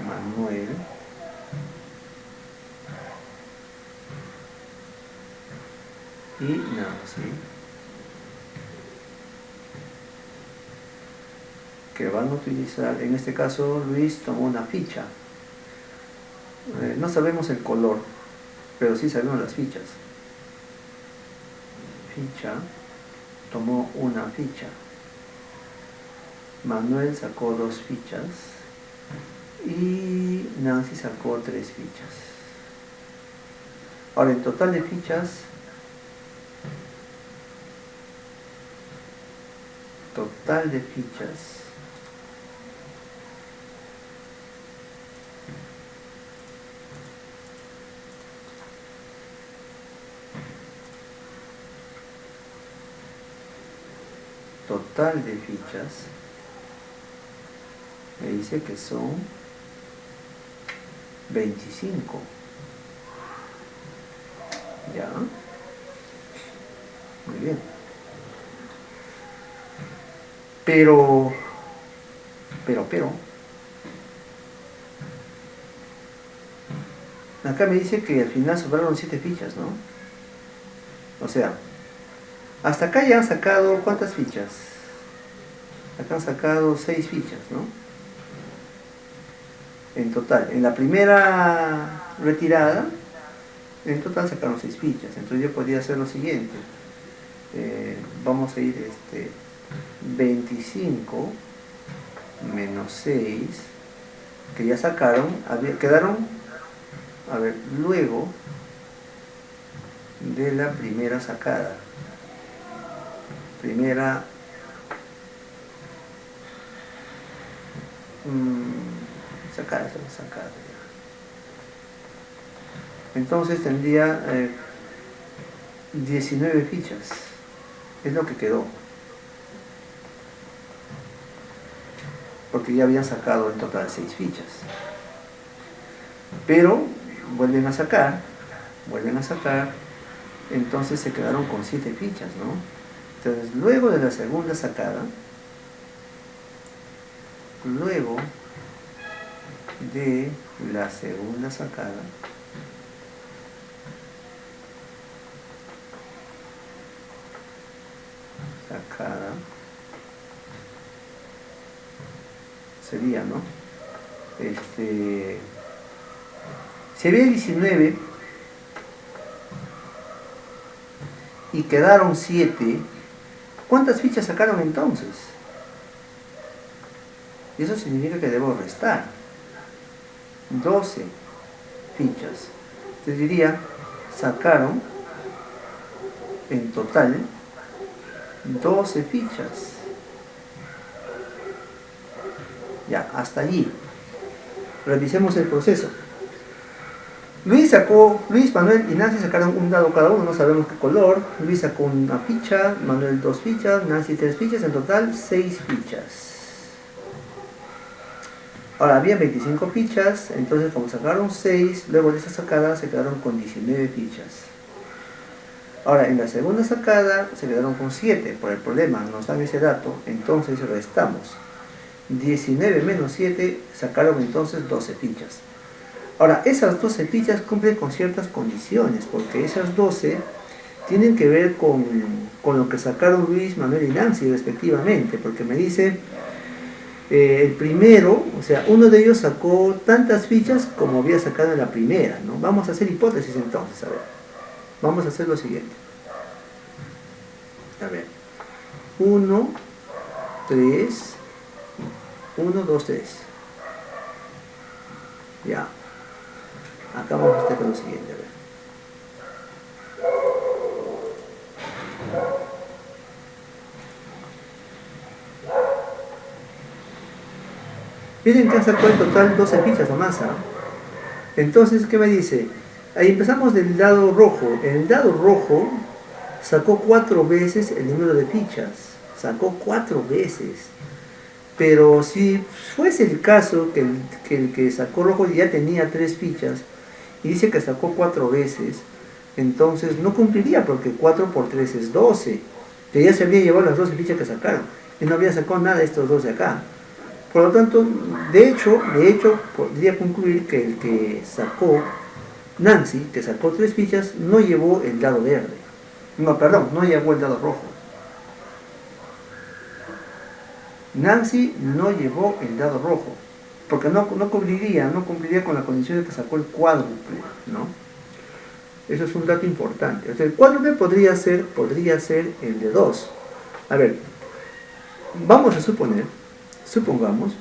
Manuel y Nancy, que van a utilizar, en este caso Luis tomó una ficha. No sabemos el color, pero sí sabemos las fichas. Ficha, tomó una ficha. Manuel sacó 2 fichas y Nancy sacó 3 fichas. Ahora, en total de fichas, Me dice que son 25. Ya. Muy bien. Pero. Acá me dice que al final sobraron 7 fichas, ¿no? O sea, hasta acá ya han sacado, ¿cuántas fichas? Acá han sacado 6 fichas, ¿no? En total, en la primera retirada, en total sacaron 6 fichas. Entonces yo podría hacer lo siguiente. Vamos a ir 25 menos 6, que ya sacaron, quedaron, a ver, luego de la primera sacada. Primera sacada. Entonces tendría 19 fichas. Es lo que quedó. Porque ya habían sacado en total 6 fichas. Pero vuelven a sacar. Entonces se quedaron con 7 fichas, ¿no? Entonces luego de la segunda sacada, sería, ¿no? Si había 19 y quedaron 7, ¿cuántas fichas sacaron entonces? Y eso significa que debo restar 12 fichas. Te diría, sacaron en total 12 fichas. Ya, hasta allí. Revisemos el proceso. Luis, Manuel y Nancy sacaron un dado cada uno, no sabemos qué color. Luis sacó una ficha, Manuel 2 fichas, Nancy 3 fichas, en total 6 fichas. Ahora, había 25 fichas, entonces como sacaron 6, luego de esa sacada se quedaron con 19 fichas. Ahora, en la segunda sacada se quedaron con 7, por el problema, nos dan ese dato, entonces restamos. 19 menos 7, sacaron entonces 12 fichas. Ahora, esas 12 fichas cumplen con ciertas condiciones, porque esas 12 tienen que ver con lo que sacaron Luis, Manuel y Nancy respectivamente, porque me dice, el primero, o sea, uno de ellos sacó tantas fichas como había sacado en la primera, ¿no? Vamos a hacer hipótesis entonces, a ver. Vamos a hacer lo siguiente. A ver. 1, 3, 1, 2, 3. Ya. Acá vamos a hacer lo siguiente, a ver. Miren que han sacado en total 12 fichas o más, ¿eh? Entonces, ¿qué me dice? Ahí empezamos del dado rojo. El dado rojo sacó 4 veces el número de fichas. Sacó 4 veces. Pero si fuese el caso que el que sacó rojo ya tenía 3 fichas y dice que sacó 4 veces, entonces no cumpliría porque 4 por 3 es 12. Que ya se había llevado las 12 fichas que sacaron y no había sacado nada de estos dos de acá. Por lo tanto, de hecho, podría concluir que el que sacó Nancy, que sacó 3 fichas, no llevó el dado verde. No, perdón, no llevó el dado rojo. Nancy no llevó el dado rojo, porque no cumpliría con la condición de que sacó el cuádruple, ¿no? Eso es un dato importante. O sea, el cuádruple podría ser el de 2. A ver, vamos a supongamos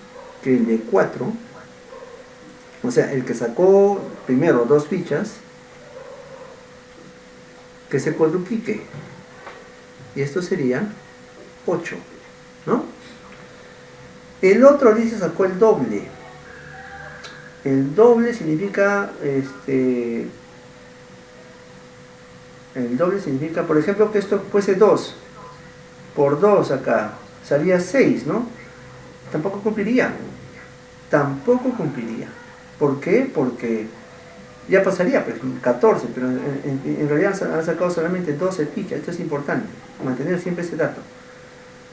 que el de 4, o sea, el que sacó primero 2 fichas, que se cuadruplique. Y esto sería 8, ¿no? El otro dice sacó el doble. El doble significa, por ejemplo, que esto fuese 2 por 2 acá, salía 6, ¿no? Tampoco cumpliría. tampoco cumpliría. ¿Por qué? Porque ya pasaría, pues 14, pero en realidad han sacado solamente 12 fichas. Esto es importante, mantener siempre ese dato.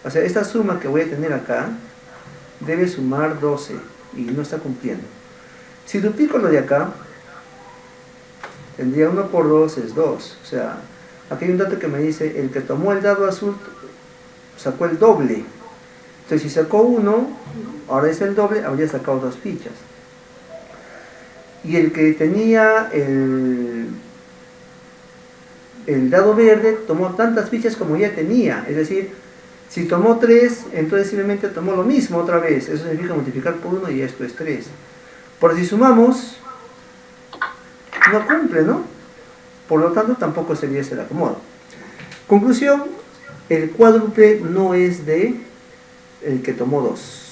O sea, esta suma que voy a tener acá debe sumar 12 y no está cumpliendo. Si duplico lo de acá, tendría 1 por 2 es 2. O sea, aquí hay un dato que me dice, el que tomó el dado azul sacó el doble. Entonces si sacó 1, ahora es el doble, habría sacado 2 fichas. Y el que tenía el dado verde tomó tantas fichas como ya tenía. Es decir, si tomó 3, entonces simplemente tomó lo mismo otra vez. Eso significa multiplicar por 1 y esto es 3. Por si sumamos, no cumple, ¿no? Por lo tanto, tampoco sería ese el acomodo. Conclusión, el cuádruple no es de el que tomó 2.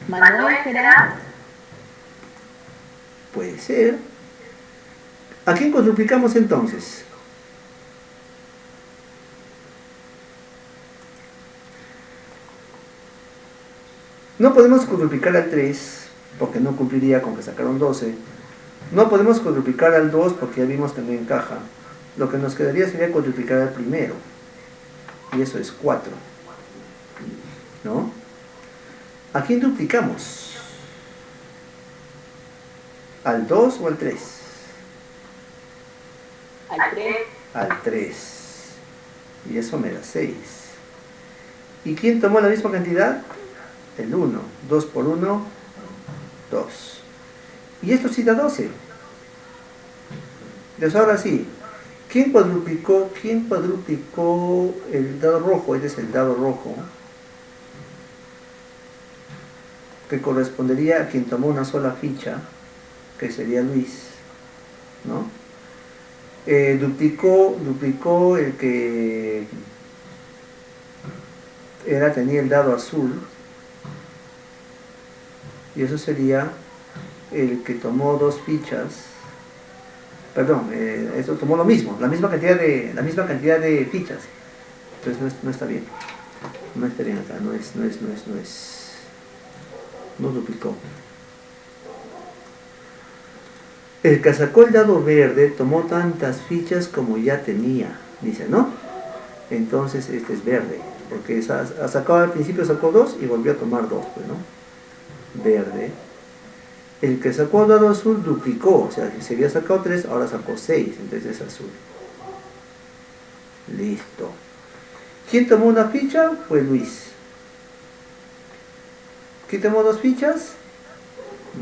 Manuel, ¿será? Puede ser. ¿A quién cuadruplicamos entonces? No podemos cuadruplicar al 3 porque no cumpliría con que sacaron 12. No podemos cuadruplicar al 2 porque ya vimos que no encaja. Lo que nos quedaría sería cuadruplicar al primero. Y eso es 4. ¿No? ¿A quién duplicamos? ¿Al 2 o al 3? Al 3. Al 3. Y eso me da 6. ¿Y quién tomó la misma cantidad? El 1. 2 por 1, 2. Y esto sí da 12. Entonces ahora sí, ¿quién cuadruplicó el dado rojo? Este es el dado rojo, que correspondería a quien tomó una sola ficha, que sería Luis, ¿no? Duplicó el que tenía el dado azul, y eso sería el que tomó 2 fichas. Perdón, eso tomó lo mismo, la misma cantidad de fichas. Entonces no está bien. No está bien acá, no duplicó. El que sacó el dado verde tomó tantas fichas como ya tenía, dice, ¿no? Entonces este es verde, porque al principio sacó 2 y volvió a tomar 2, pues, ¿no? Verde. El que sacó el dado azul duplicó, o sea, que se había sacado 3, ahora sacó 6, entonces es azul. Listo. ¿Quién tomó una ficha? Fue Luis. ¿Quién tomó 2 fichas?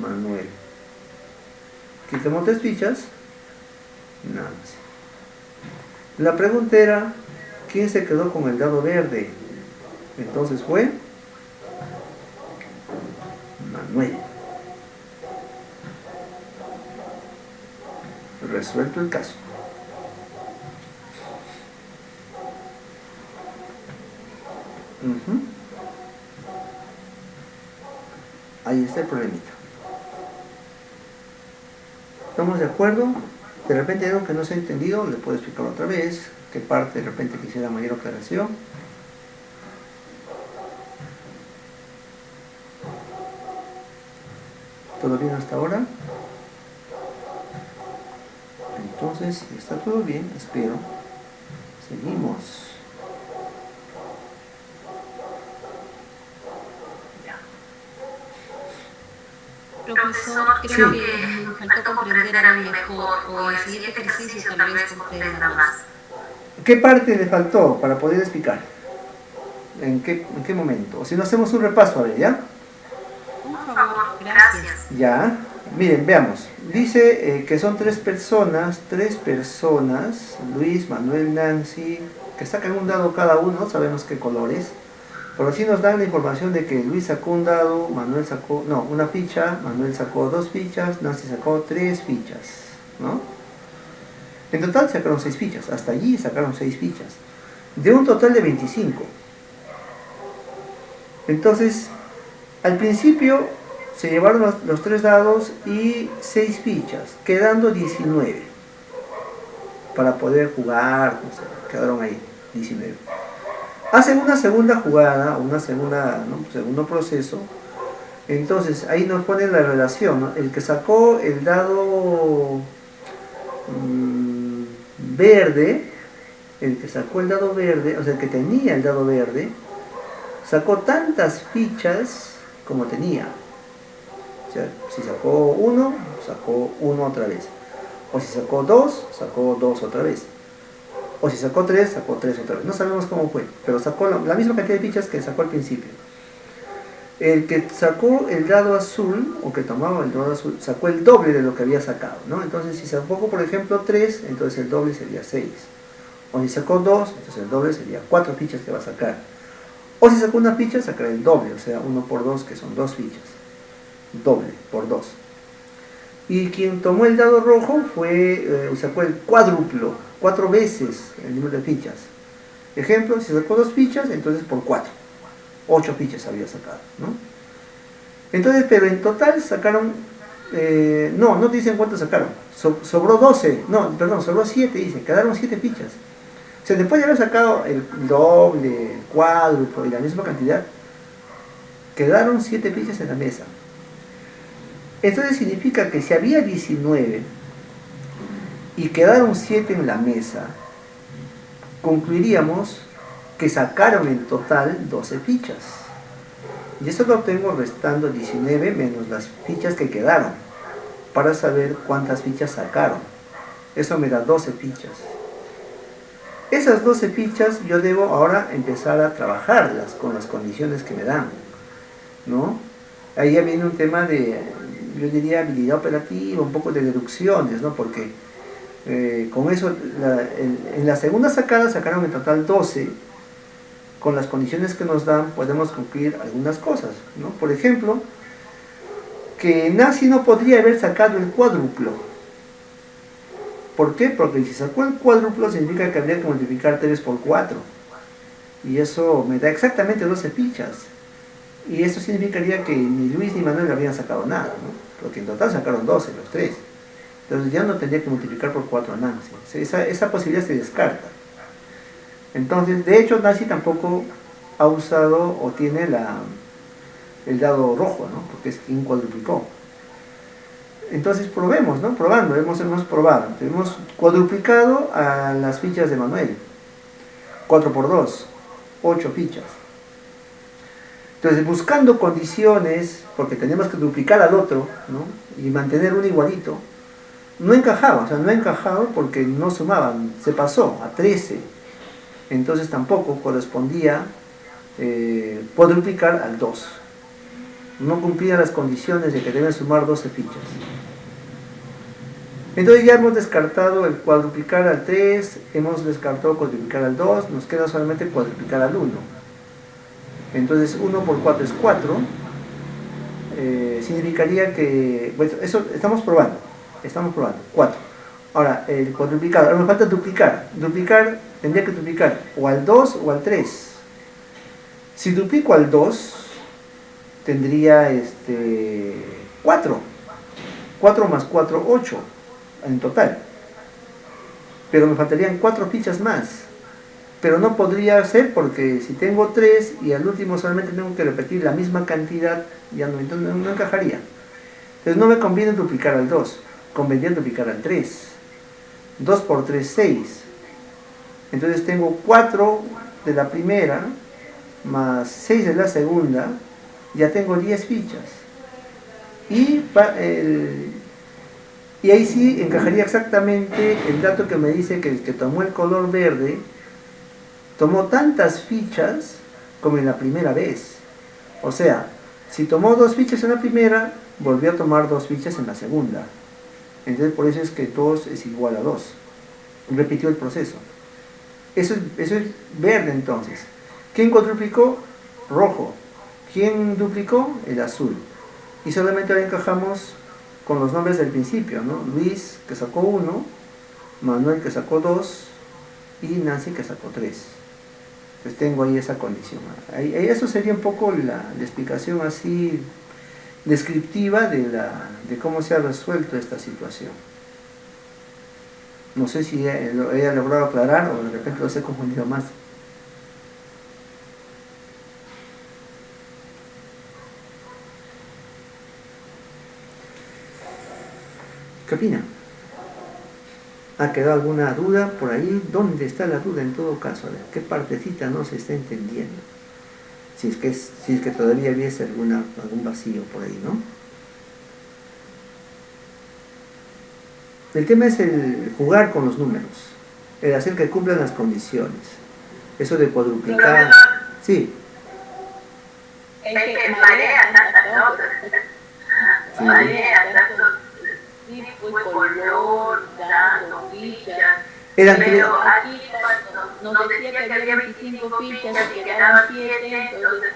Manuel. ¿Quién tomó 3 fichas? Nancy. La pregunta era, ¿quién se quedó con el dado verde? Entonces fue Manuel. Resuelto el caso. Ahí está el problemita. ¿Estamos de acuerdo? De repente hay algo que no se ha entendido, le puedo explicar otra vez. ¿Qué parte de repente quisiera mayor aclaración? ¿Todo bien hasta ahora? Entonces, está todo bien, espero. Seguimos. Profesor, creo que me faltó comprender algo mejor, o el siguiente ejercicio tal vez comprenda más. ¿Qué parte le faltó para poder explicar? ¿En qué momento? O si no hacemos un repaso, a ver, ¿ya? Por favor, gracias. Ya, miren, veamos. Dice que son tres personas, Luis, Manuel, Nancy, que sacan un dado cada uno, sabemos qué colores. Pero sí nos dan la información de que Luis sacó un dado, Manuel sacó, una ficha, Manuel sacó 2 fichas, Nancy sacó 3 fichas, ¿no? En total sacaron 6 fichas, hasta allí sacaron 6 fichas, de un total de 25. Entonces, al principio se llevaron los 3 dados y 6 fichas, quedando 19. Para poder jugar, no sé, quedaron ahí 19. Hacen una segunda jugada, un segundo proceso, Entonces ahí nos pone la relación, ¿no? El que sacó el dado verde, el que sacó el dado verde, o sea, el que tenía el dado verde, sacó tantas fichas como tenía. O sea, si sacó uno otra vez. O si sacó dos otra vez. O si sacó tres otra vez. No sabemos cómo fue, pero sacó la misma cantidad de fichas que sacó al principio. El que sacó el dado azul, o que tomaba el dado azul, sacó el doble de lo que había sacado, ¿no? Entonces, si sacó, por ejemplo, 3, entonces el doble sería 6. O si sacó 2, entonces el doble sería 4 fichas que va a sacar. O si sacó una ficha, sacará el doble, o sea, 1 por 2, que son 2 fichas. Doble por 2. Y quien tomó el dado rojo sacó el cuádruplo, 4 veces el número de fichas. Ejemplo, si sacó 2 fichas, entonces por 4. 8 fichas había sacado, ¿no? Entonces, pero en total sacaron, no dicen cuánto sacaron, sobró 12, sobró 7, dicen, quedaron 7 fichas. O sea, después de haber sacado el doble, el cuádruplo y la misma cantidad, quedaron 7 fichas en la mesa. Entonces significa que si había 19 y quedaron 7 en la mesa, concluiríamos que sacaron en total 12 fichas. Y esto lo obtengo restando 19 menos las fichas que quedaron, para saber cuántas fichas sacaron. Eso me da 12 fichas. Esas 12 fichas yo debo ahora empezar a trabajarlas con las condiciones que me dan, ¿no? Ahí ya viene un tema de, yo diría, habilidad operativa, un poco de deducciones, ¿no? Porque con eso, en la segunda sacada sacaron en total 12. Con las condiciones que nos dan podemos concluir algunas cosas, ¿no? Por ejemplo, que Nancy no podría haber sacado el cuádruplo. ¿Por qué? Porque si sacó el cuádruplo significa que habría que multiplicar 3 por 4. Y eso me da exactamente 12 fichas. Y eso significaría que ni Luis ni Manuel habrían sacado nada, ¿no? Porque en total sacaron 12 los tres. Entonces ya no tendría que multiplicar por 4 a Nancy. Esa posibilidad se descarta. Entonces, de hecho, Nancy tampoco ha usado o tiene el dado rojo, ¿no? Porque es quien cuadruplicó. Entonces probemos, ¿no? Probando, hemos probado. Hemos cuadruplicado a las fichas de Manuel. 4 por 2, 8 fichas. Entonces, buscando condiciones, porque tenemos que duplicar al otro, ¿no? Y mantener un igualito, no encajaba, o sea, no ha encajado porque no sumaban, se pasó a 13. Entonces tampoco correspondía cuadruplicar al 2. No cumplía las condiciones de que deben sumar 12 fichas. Entonces ya hemos descartado el cuadruplicar al 3, hemos descartado cuadruplicar al 2, nos queda solamente cuadruplicar al 1. Entonces 1 por 4 es 4, significaría que, bueno, eso estamos probando, 4. Ahora, el cuadruplicado, ahora me falta duplicar, tendría que duplicar o al 2 o al 3. Si duplico al 2, tendría 4. 4 más 4, 8 en total. Pero me faltarían 4 fichas más. Pero no podría ser porque si tengo 3 y al último solamente tengo que repetir la misma cantidad, ya no encajaría. Entonces no me conviene duplicar al 2, convendría duplicar al 3. 2 por 3, 6. Entonces tengo 4 de la primera más 6 de la segunda, ya tengo 10 fichas. Y ahí sí encajaría exactamente el dato que me dice que el que tomó el color verde tomó tantas fichas como en la primera vez. O sea, si tomó 2 fichas en la primera, volvió a tomar 2 fichas en la segunda. Entonces por eso es que 2 es igual a 2. Repitió el proceso. Eso es verde entonces. ¿Quién cuadruplicó? Rojo. ¿Quién duplicó? El azul. Y solamente ahora encajamos con los nombres del principio, ¿no? Luis, que sacó 1, Manuel, que sacó 2, y Nancy, que sacó 3. Entonces tengo ahí esa condición. Eso sería un poco la explicación así descriptiva de cómo se ha resuelto esta situación. No sé si lo he logrado aclarar o de repente los he confundido más. ¿Qué opina? ¿Ha quedado alguna duda por ahí? ¿Dónde está la duda en todo caso? A ver, ¿qué partecita no se está entendiendo? Si es que todavía hubiese algún vacío por ahí, ¿no? El tema es el jugar con los números, el hacer que cumplan las condiciones. Eso de cuadruplicar. Sí. Es que marea tantas cosas. Marea tantos tipos, color, tantos fichas. Pero aquí cuando nos decía que había 25 fichas y quedaban 7, entonces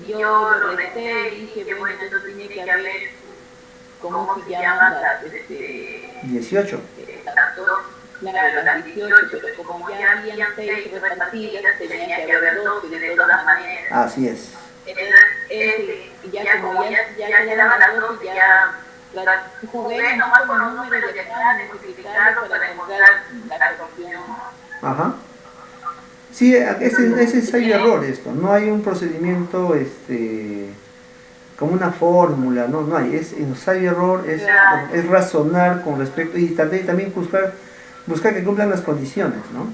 yo lo resté y dije, bueno, entonces tiene que haber, ¿cómo se llaman las 18. Claro, las 18, pero como ya habían 6 repartidas, tenía que haber 12 de todas maneras. Así es. Entonces, ya como ya quedaban las 12, ya jugué nomás con el número de acá, multiplicarlo para encontrar la proporción. Ajá. Sí, ese es ensayo y error esto. No hay un procedimiento como una fórmula, no hay. Es ensayo y error, es razonar con respecto y también buscar que cumplan las condiciones, ¿no?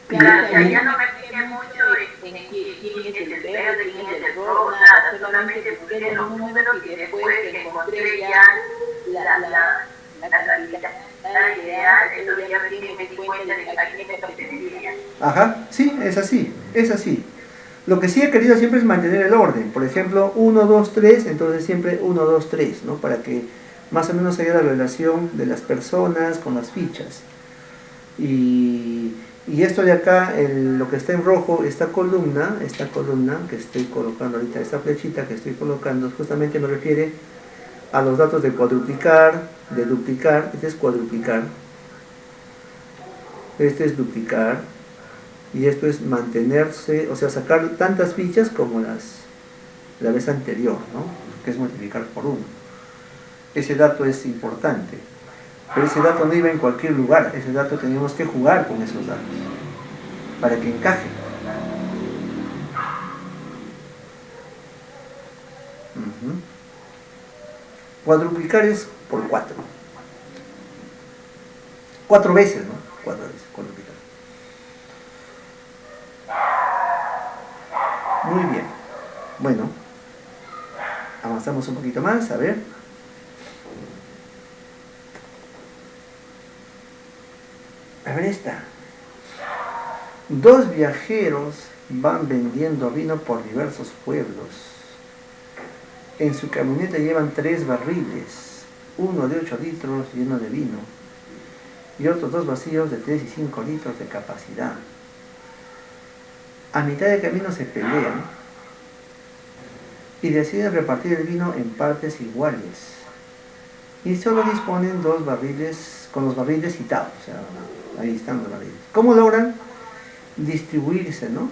Claro, ya no me fijé mucho en quién es el verde, quién es el error, nada, solamente busqué los números y después encontré ya la cantidad ideal, entonces ya recién me di cuenta de a quién pertenecía. Ajá, sí, es así. Lo que sí he querido siempre es mantener el orden. Por ejemplo, 1, 2, 3, entonces siempre 1, 2, 3, ¿no? Para que más o menos haya la relación de las personas con las fichas. Y esto de acá, lo que está en rojo, esta columna que estoy colocando ahorita, esta flechita que estoy colocando, justamente me refiere a los datos de cuadruplicar, de duplicar. Este es cuadruplicar, este es duplicar, y esto es mantenerse, o sea, sacar tantas fichas como la vez anterior, ¿no? Que es multiplicar por 1. Ese dato es importante, pero ese dato no iba en cualquier lugar. Ese dato teníamos que jugar con esos datos para que encaje. Cuadruplicar es por 4. 4 veces, ¿no? 4 veces, cuadruplicar. Muy bien. Bueno, avanzamos un poquito más, a ver. A ver esta. 2 viajeros van vendiendo vino por diversos pueblos. En su camioneta llevan 3 barriles, uno de 8 litros lleno de vino y otros 2 vacíos de 3 y 5 litros de capacidad. A mitad de camino se pelean y deciden repartir el vino en partes iguales. Y solo disponen 2 barriles, con los barriles citados, o sea, ahí están los barriles. ¿Cómo logran distribuirse, no?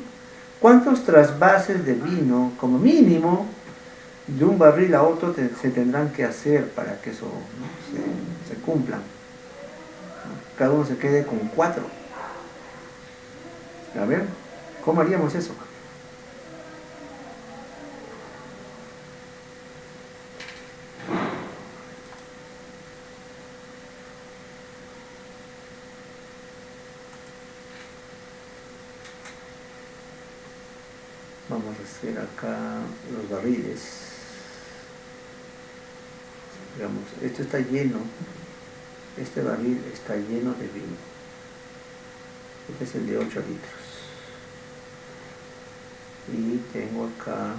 ¿Cuántos trasvases de vino, como mínimo, de un barril a otro se tendrán que hacer para que eso, ¿no? se cumplan? Cada uno se quede con 4. A ver, ¿cómo haríamos eso? Vamos a hacer acá los barriles. Digamos, esto está lleno. Este barril está lleno de vino. Este es el de 8 litros. Y tengo acá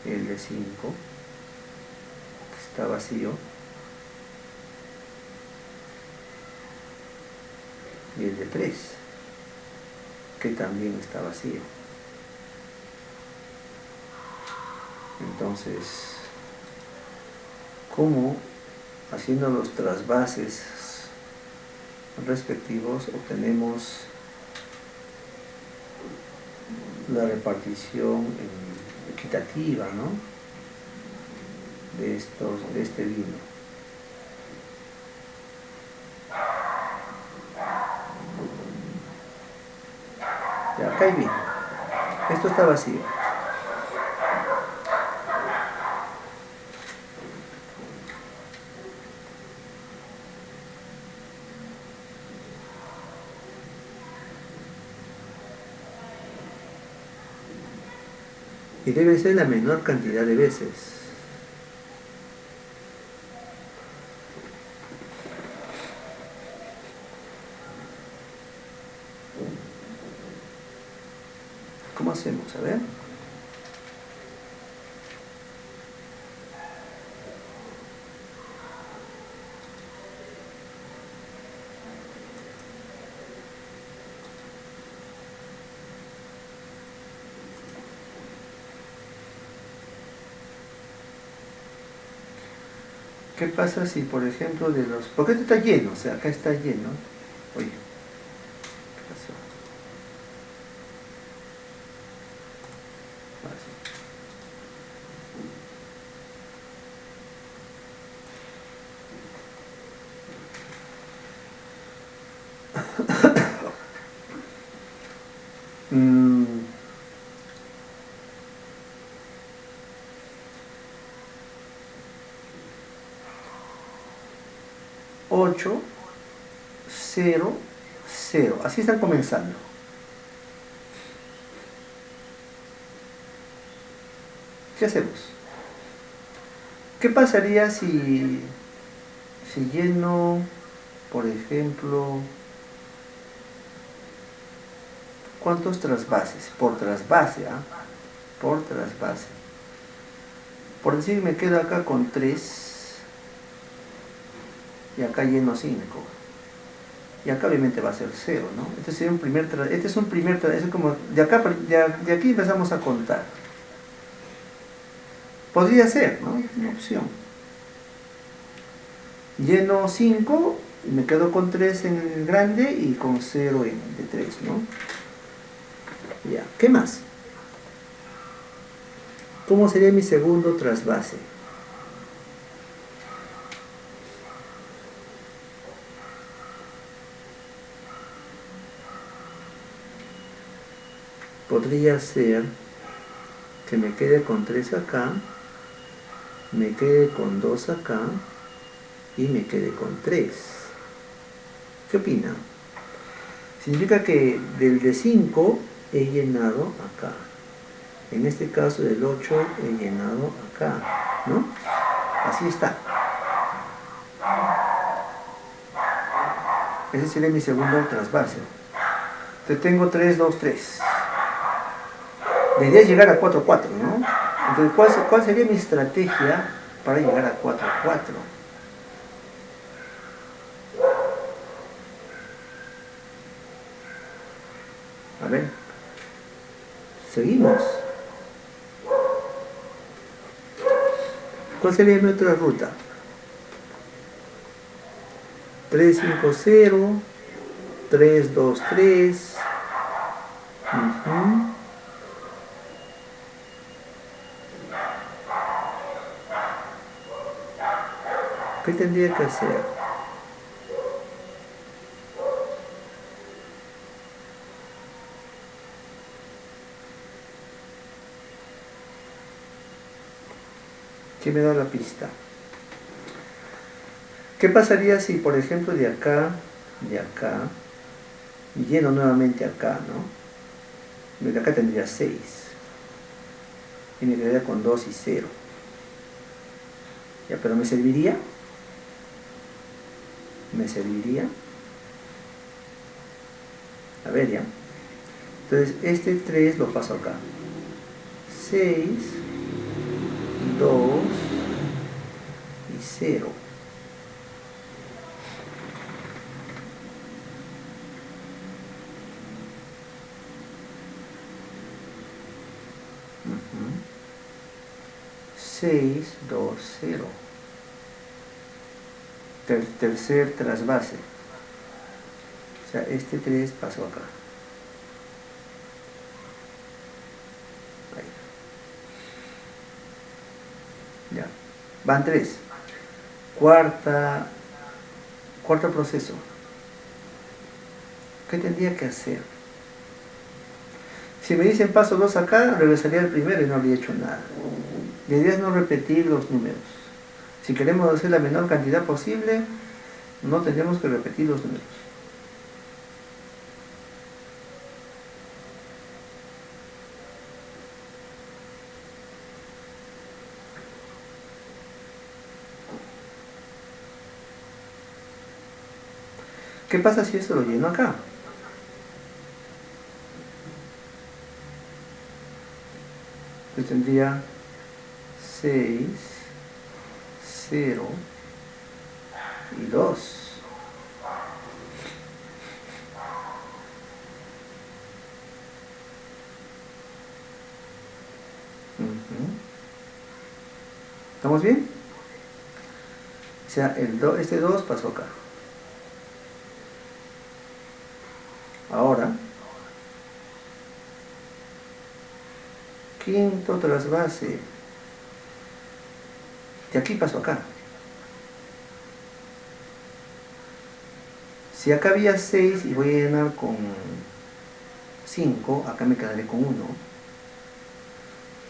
el de 5, que está vacío. Y el de 3, que también está vacío. Entonces, ¿cómo, haciendo los trasvases respectivos, obtenemos la repartición equitativa, ¿no? de este vino? Ya, acá hay vino. Esto está vacío. Y debe ser la menor cantidad de veces. ¿Cómo hacemos? A ver. ¿Qué pasa si, por ejemplo, de los... ¿Por qué esto está lleno? O sea, acá está lleno. Oye, ¿qué pasó? Mm, 8, 0, 0. Así están comenzando. ¿Qué hacemos? ¿Qué pasaría si lleno, por ejemplo, cuántos trasvases? Por trasvase, ¿ah? Por trasvase. Por decir, me quedo acá con 3 y acá lleno 5. Y acá obviamente va a ser 0, ¿no? Este sería un primer es como de acá de aquí empezamos a contar. Podría ser, ¿no? Una opción. Lleno 5 y me quedo con 3 en el grande y con 0 en el de 3, ¿no? Ya, ¿qué más? ¿Cómo sería mi segundo trasvase? Podría ser que me quede con 3 acá, me quede con 2 acá y me quede con 3. ¿Qué opinan? Significa que del de 5 he llenado acá. En este caso del 8 he llenado acá, ¿no? Así está. Ese sería mi segundo trasvase. Entonces tengo 3, 2, 3. La idea es llegar a 4, 4, ¿no? Entonces, ¿cuál sería mi estrategia para llegar a 4, 4? A ver. Seguimos. ¿Cuál sería mi otra ruta? 3, 5, 0. 3, 2, 3. ¿Qué tendría que hacer? ¿Quién me da la pista? ¿Qué pasaría si, por ejemplo, de acá, y lleno nuevamente acá, ¿no? De acá tendría 6. Y me quedaría con 2 y 0. Ya, pero ¿me serviría? ¿Me serviría? A ver, ya. Entonces, este 3 lo paso acá. 6, 2 y 0. Uh-huh. 6, 2, 0. Tercer trasvase. O sea, este 3 pasó acá. Ahí. Ya. Van 3. Cuarto proceso. ¿Qué tendría que hacer? Si me dicen paso 2 acá, regresaría al primero y no habría hecho nada. La idea es no repetir los números. Si queremos hacer la menor cantidad posible, no tendremos que repetir los números. ¿Qué pasa si esto lo lleno acá? Pues tendría 6, 0 y 2. ¿Estamos bien? O sea, este 2 pasó acá. Ahora, quinto trasvase. De aquí pasó acá. Si acá había 6 y voy a llenar con 5, acá me quedaré con 1.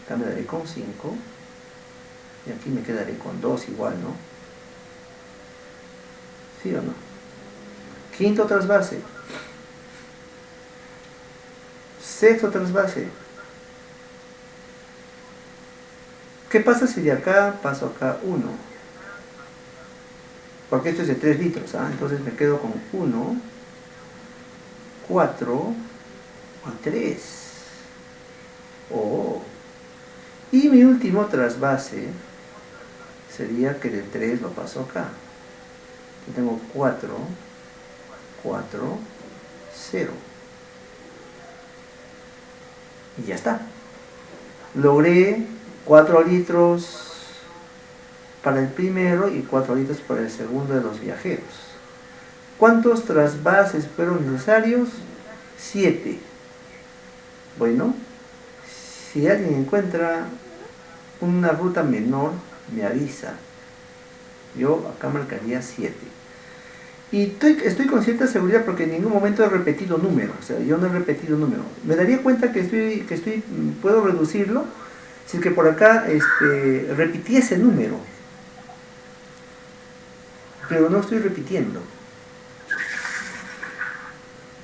Acá me daré con 5. Y aquí me quedaré con 2 igual, ¿no? ¿Sí o no? Quinto trasvase. Sexto trasvase. ¿Qué pasa si de acá paso acá 1? Porque esto es de 3 litros, ¿ah? Entonces me quedo con 1, 4 y 3. Oh. Y mi último trasvase sería que de 3 lo paso acá. Yo tengo 4, 4, 0. Y ya está. Logré 4 litros para el primero y 4 litros para el segundo de los viajeros. ¿Cuántos trasvases fueron necesarios? 7. Bueno, si alguien encuentra una ruta menor, me avisa. Yo acá marcaría 7. Y estoy con cierta seguridad porque en ningún momento he repetido número. O sea, yo no he repetido número. Me daría cuenta que puedo reducirlo si es que por acá repitiese número. Pero no estoy repitiendo.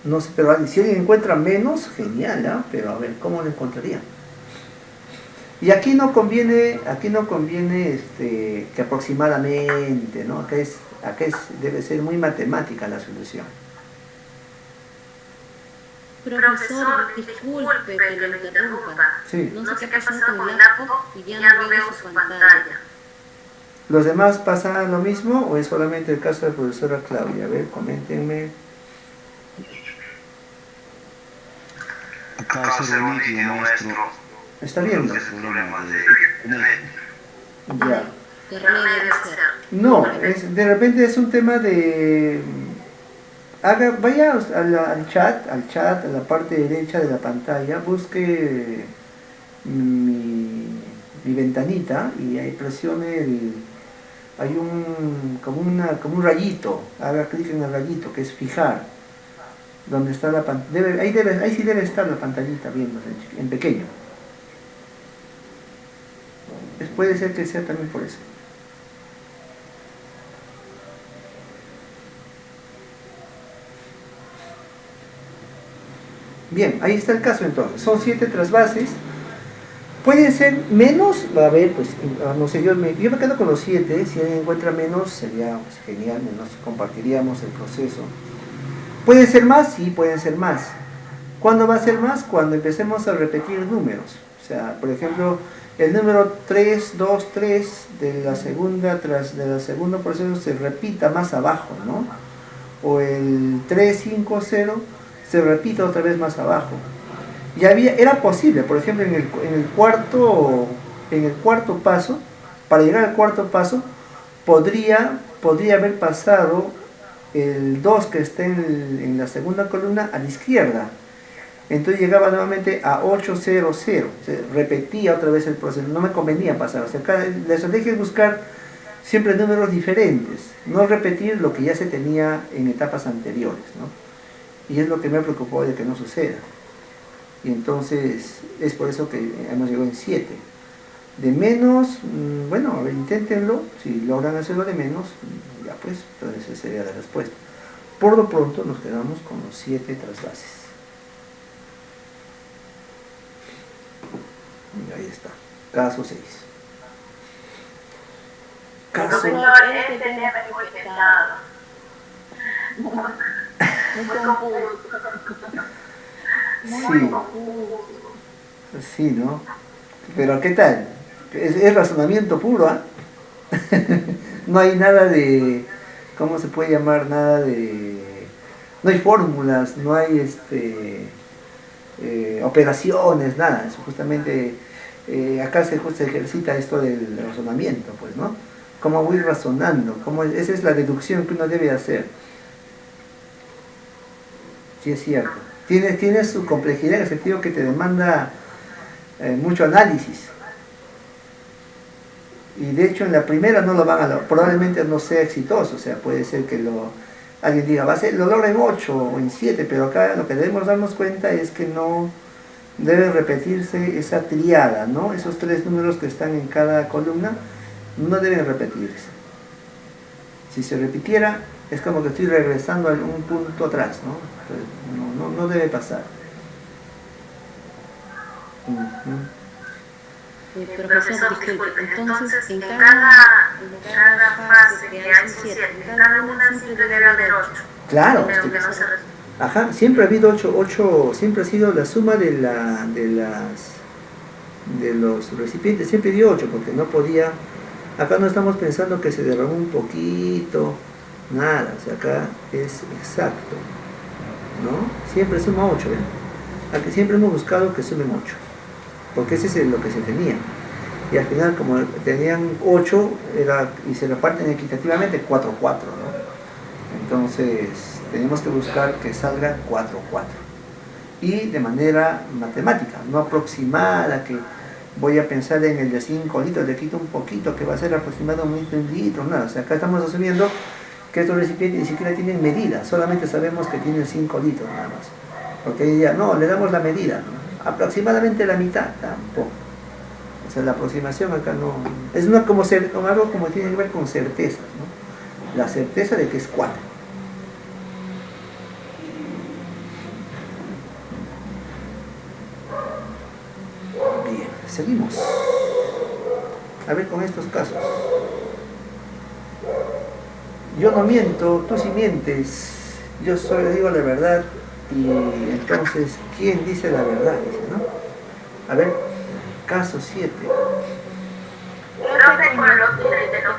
No sé, pero si alguien encuentra menos, genial, ¿eh? Pero a ver, ¿cómo lo encontraría? Y aquí no conviene que aproximadamente, ¿no? Acá debe ser muy matemática la solución. Profesor, disculpe que lo interrumpa. Sí. No sé qué ha pasado con el laptop y ya no veo su pantalla. ¿Los demás pasan lo mismo o es solamente el caso de la profesora Claudia? A ver, coméntenme. Acaba de ser un nítido, maestro. ¿Está viendo? Ya. De relé debe ser. No, de repente es un tema de... Vaya al chat, a la parte derecha de la pantalla, busque mi ventanita y ahí presione hay como un rayito, haga clic en el rayito que es fijar, donde está la pantalla, ahí sí debe estar la pantallita viéndose en pequeño. Puede ser que sea también por eso. Bien, ahí está el caso entonces. Son 7 trasvases. Pueden ser menos, a ver, pues, no sé, yo me quedo con los 7. Si alguien encuentra menos, sería pues, genial, nos compartiríamos el proceso. ¿Pueden ser más? Sí, pueden ser más. ¿Cuándo va a ser más? Cuando empecemos a repetir números. O sea, por ejemplo, el número 3, 2, 3 de la segunda proceso se repita más abajo, ¿no? O el 3, 5, 0 se repita otra vez más abajo. Y era posible, por ejemplo, en el cuarto paso, para llegar al cuarto paso, podría haber pasado el 2 que está en la segunda columna a la izquierda. Entonces llegaba nuevamente a 800, se repetía otra vez el proceso, no me convenía pasar. O sea, la estrategia es buscar siempre números diferentes, no repetir lo que ya se tenía en etapas anteriores, ¿no? Y es lo que me preocupó de que no suceda. Y entonces es por eso que hemos llegado en 7. De menos, bueno, a ver, inténtenlo, si logran hacerlo de menos, ya pues, entonces esa sería la respuesta. Por lo pronto nos quedamos con los 7 trasvases. Y ahí está, caso 6. Caso... Este tema es muy pesado. muy confuso. Muy Sí, confuso. sí, ¿no? Pero ¿qué tal? Es razonamiento puro, ¿ah? No hay nada de, ¿cómo se puede llamar? Nada de, no hay fórmulas, no hay operaciones, nada. Es justamente, acá se ejercita esto del razonamiento, pues, ¿no? Cómo voy razonando, esa es la deducción que uno debe hacer. Sí, es cierto. Tiene su complejidad en el sentido que te demanda mucho análisis. Y de hecho en la primera no lo van a lograr, probablemente no sea exitoso, o sea, puede ser que alguien diga, lo logra en 8 o en 7, pero acá lo que debemos darnos cuenta es que no debe repetirse esa triada, ¿no? Esos 3 números que están en cada columna no deben repetirse. Si se repitiera, es como que estoy regresando a un punto atrás, ¿no? Entonces, no debe pasar. Profesor, disculpe, entonces en cada fase que hay son 7, en cada una siempre debe haber 8. Claro, Pero que no se ajá, siempre ha habido 8, siempre ha sido la suma de los recipientes, siempre dio 8, porque no podía, acá no estamos pensando que se derramó un poquito, nada, o sea, acá es exacto, ¿no? Siempre suma 8, ¿eh? Aquí siempre hemos buscado que sumen 8, porque ese es lo que se tenía. Y al final, como tenían 8, y se reparten equitativamente 4, 4, ¿no? Entonces, tenemos que buscar que salga 4, 4. Y de manera matemática, no aproximada, que voy a pensar en el de 5 litros, le quito un poquito, que va a ser aproximadamente un litro, nada. O sea, acá estamos asumiendo que estos recipientes ni siquiera tienen medida, solamente sabemos que tienen 5 litros nada más. Porque ya, no, le damos la medida, ¿no? Aproximadamente la mitad, tampoco. O sea, la aproximación acá no... Es como algo como tiene que ver con certeza, ¿no? La certeza de que es 4. Bien, seguimos. A ver con estos casos. Yo no miento, tú sí mientes. Yo solo digo la verdad. Y entonces, ¿quién dice la verdad? Dice, ¿no? A ver, caso 7. Profe, con los ejercicios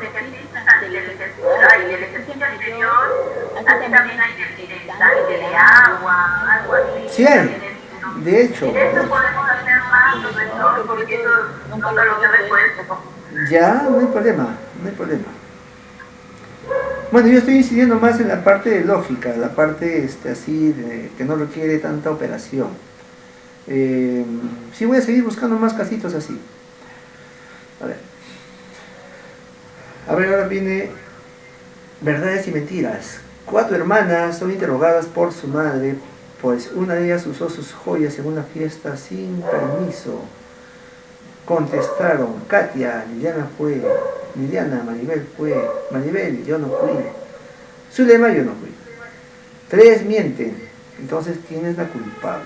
del ejercicio anterior, aquí también hay el tanque de agua, algo así. Sí hay, de hecho. En eso podemos hacer más, profesor, porque eso nunca lo había resuelto. Ya, no hay problema, no hay problema. Bueno, yo estoy incidiendo más en la parte de lógica, la parte así que no requiere tanta operación. Sí, voy a seguir buscando más casitos así. A ver, ahora viene verdades y mentiras. 4 hermanas son interrogadas por su madre, pues una de ellas usó sus joyas en una fiesta sin permiso. Contestaron: Katia, Liliana fue, Liliana, Maribel fue, Maribel, yo no fui, Zulema, yo no fui. 3 mienten, entonces ¿quién es la culpable?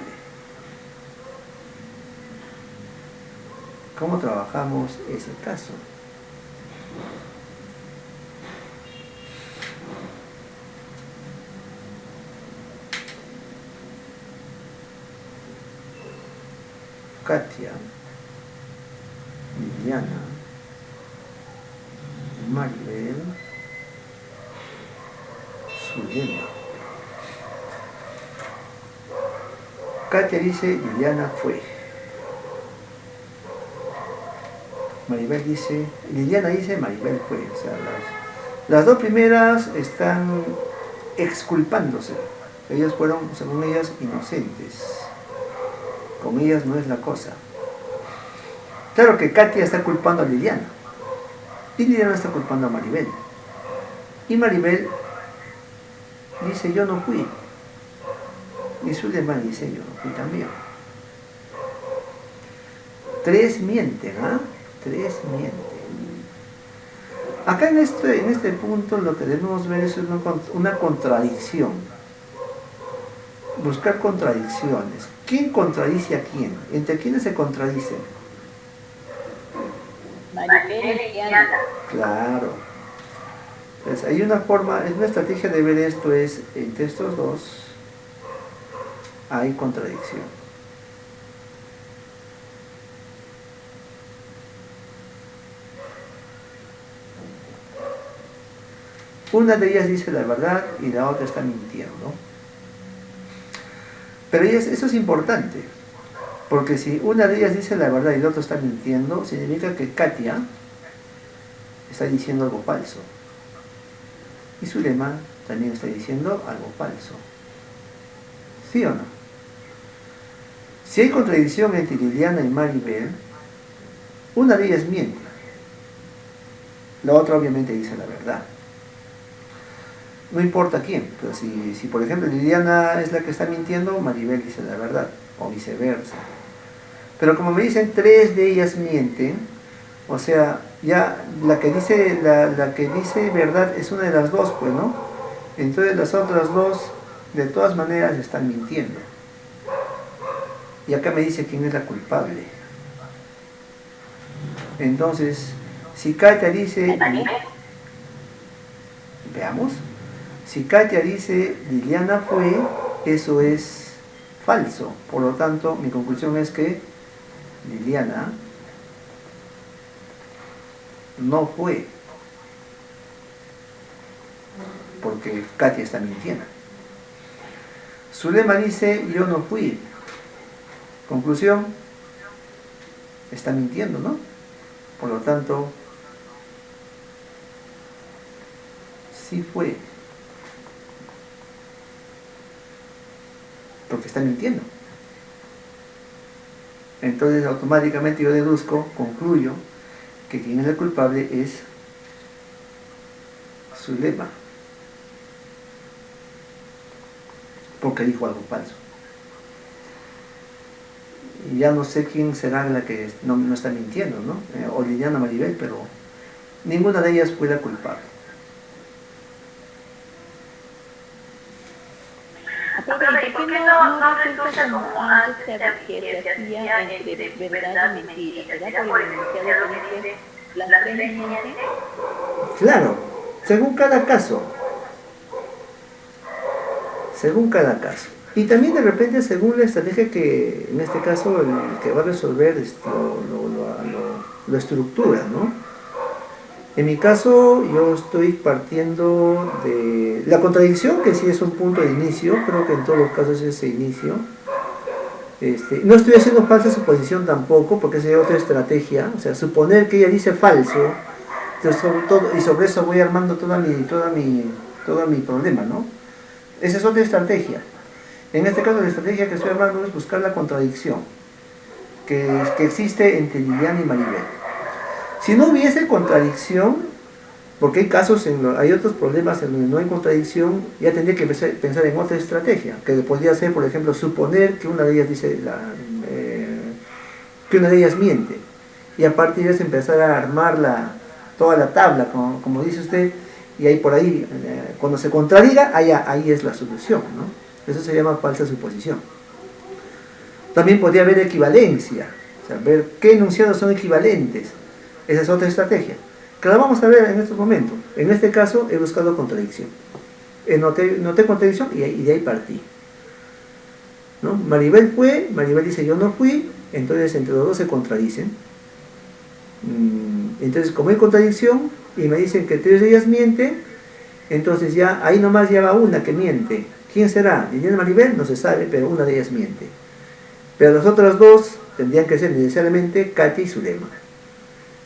¿Cómo trabajamos ese caso? Katia, Liliana, Maribel, Zulema. Katia dice: Liliana fue. Liliana dice: Maribel fue. O sea, las 2 primeras están exculpándose. Ellas fueron, según ellas, inocentes. Con ellas no es la cosa. Claro que Katia está culpando a Liliana. Y Liliana está culpando a Maribel. Y Maribel dice: yo no fui. Y Zulema dice: yo no fui también. 3 mienten, ¿ah? 3 mienten. Acá en este punto lo que debemos ver es una contradicción. Buscar contradicciones. ¿Quién contradice a quién? ¿Entre quiénes se contradicen? Maribel y Liliana. Claro. Entonces, hay una forma, una estrategia de ver esto es entre estos dos, hay contradicción. Una de ellas dice la verdad y la otra está mintiendo. Pero eso es importante, porque si una de ellas dice la verdad y la otra está mintiendo, significa que Katia está diciendo algo falso. Y Zulema también está diciendo algo falso. ¿Sí o no? Si hay contradicción entre Liliana y Maribel, una de ellas miente. La otra obviamente dice la verdad. No importa quién, pero si por ejemplo Liliana es la que está mintiendo, Maribel dice la verdad, o viceversa. Pero como me dicen, 3 de ellas mienten, o sea, ya la que dice verdad es una de las dos, pues, ¿no? Entonces las otras dos, de todas maneras, están mintiendo. Y acá me dice quién es la culpable. Entonces, si Katia dice... Veamos. Si Katia dice Liliana fue, eso es falso. Por lo tanto, mi conclusión es que Liliana no fue, porque Katia está mintiendo. Zulema dice yo no fui. Conclusión, está mintiendo, ¿no? Por lo tanto, sí fue. Porque está mintiendo. Entonces automáticamente yo concluyo que quien es el culpable es Zulema, porque dijo algo falso. Y ya no sé quién será la que no está mintiendo, ¿no? O Liliana Maribel, pero ninguna de ellas fue la culpable. ¿Y por qué no resulta como antes se hacía entre verdad y mentira? ¿Será por el enunciado que dice las 3 mienten? Claro, según cada caso. Según cada caso. Y también de repente según la estrategia que, en este caso, el que va a resolver lo estructura, ¿no? En mi caso, yo estoy partiendo de la contradicción, que sí es un punto de inicio, creo que en todos los casos es ese inicio. No estoy haciendo falsa suposición tampoco, porque esa es otra estrategia, o sea, suponer que ella dice falso, y sobre eso voy armando todo mi problema, ¿no? Esa es otra estrategia. En este caso, la estrategia que estoy armando es buscar la contradicción que existe entre Liliana y Maribel. Si no hubiese contradicción, porque hay otros problemas en donde no hay contradicción, ya tendría que pensar en otra estrategia, que podría ser, por ejemplo, suponer que una de ellas que una de ellas miente, y a partir de eso empezar a armar toda la tabla, como dice usted, y ahí por ahí, cuando se contradiga, ahí es la solución, ¿no? Eso se llama falsa suposición. También podría haber equivalencia, o sea, ver qué enunciados son equivalentes. Esa es otra estrategia, que la vamos a ver en estos momentos. En este caso he buscado contradicción. Noté contradicción y de ahí partí, ¿no? Maribel dice yo no fui, entonces entre los dos se contradicen. Entonces como hay contradicción y me dicen que 3 de ellas mienten, entonces ya ahí nomás ya va una que miente. ¿Quién será? Liliana Maribel, no se sabe, pero una de ellas miente. Pero las otras dos tendrían que ser necesariamente Katia y Zulema.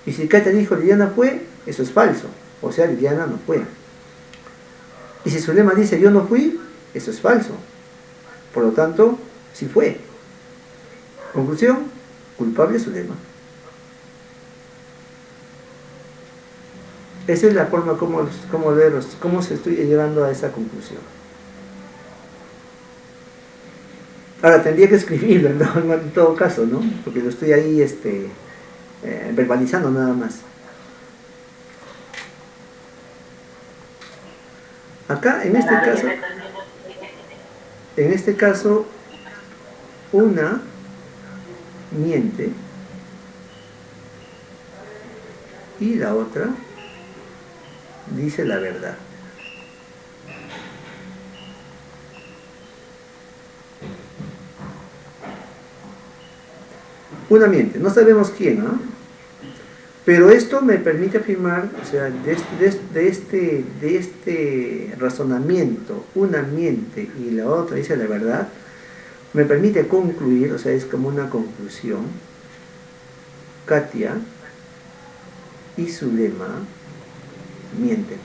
Y si Katia dijo Liliana fue, eso es falso, o sea, Liliana no fue. Y si Zulema dice yo no fui, eso es falso. Por lo tanto, sí fue. Conclusión, culpable Zulema. Esa es la forma cómo se estoy llegando a esa conclusión. Ahora tendría que escribirlo en todo caso, ¿no? Porque lo estoy ahí verbalizando nada más. Acá en este caso una miente y la otra dice la verdad. Una miente, no sabemos quién, ¿no? Pero esto me permite afirmar, o sea, de este razonamiento, una miente y la otra dice la verdad, me permite concluir, o sea, es como una conclusión, Katia y Zulema mienten.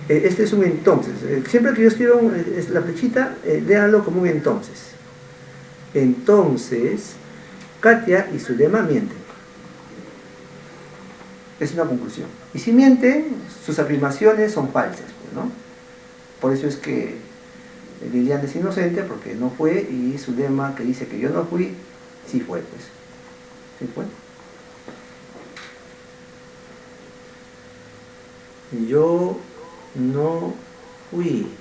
Este es un entonces. Siempre que yo escribo la flechita, léanlo como un entonces. Entonces, Katia y Zulema mienten. Es una conclusión. Y si mienten, sus afirmaciones son falsas, ¿no? Por eso es que Liliana es inocente, porque no fue, y Zulema, que dice que yo no fui, sí fue, pues. Sí fue. Yo no fui.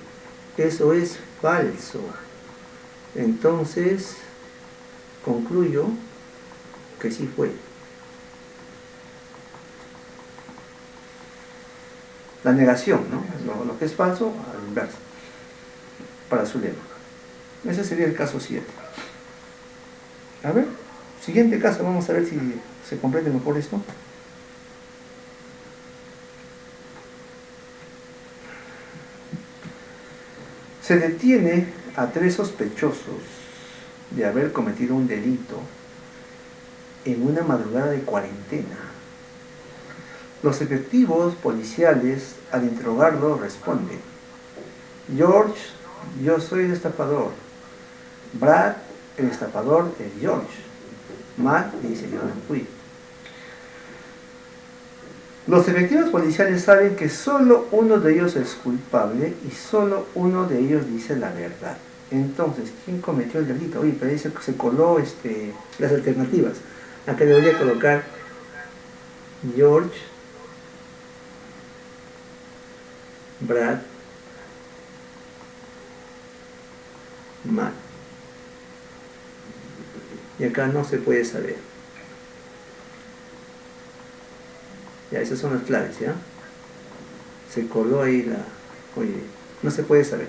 Eso es falso. Entonces, concluyo que sí fue. La negación, ¿no? Lo que es falso, al inverso. Para Zulema. Ese sería el caso 7. A ver, siguiente caso, vamos a ver si se comprende mejor esto. Se detiene a 3 sospechosos de haber cometido un delito en una madrugada de cuarentena. Los efectivos policiales, al interrogarlo, responden: George, yo soy el estafador. Brad, el estafador, es George. Matt dice: yo no fui. Los efectivos policiales saben que solo uno de ellos es culpable y solo uno de ellos dice la verdad. Entonces, ¿quién cometió el delito? Oye, pero dice que se coló las alternativas. Acá debería colocar George, Brad, Matt. Y acá no se puede saber. Ya, esas son las claves, ¿ya? Se coló ahí Oye, no se puede saber.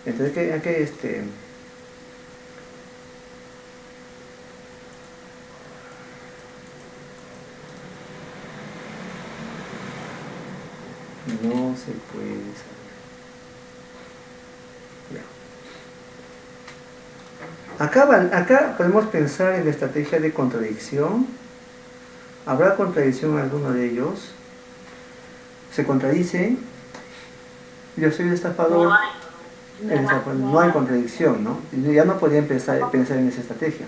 Entonces, hay que no se puede saber. Ya. Acá podemos pensar en la estrategia de contradicción. ¿Habrá contradicción en alguno de ellos? ¿Se contradice? Yo soy el estafador. No hay contradicción, ¿no? Ya no podía pensar en esa estrategia.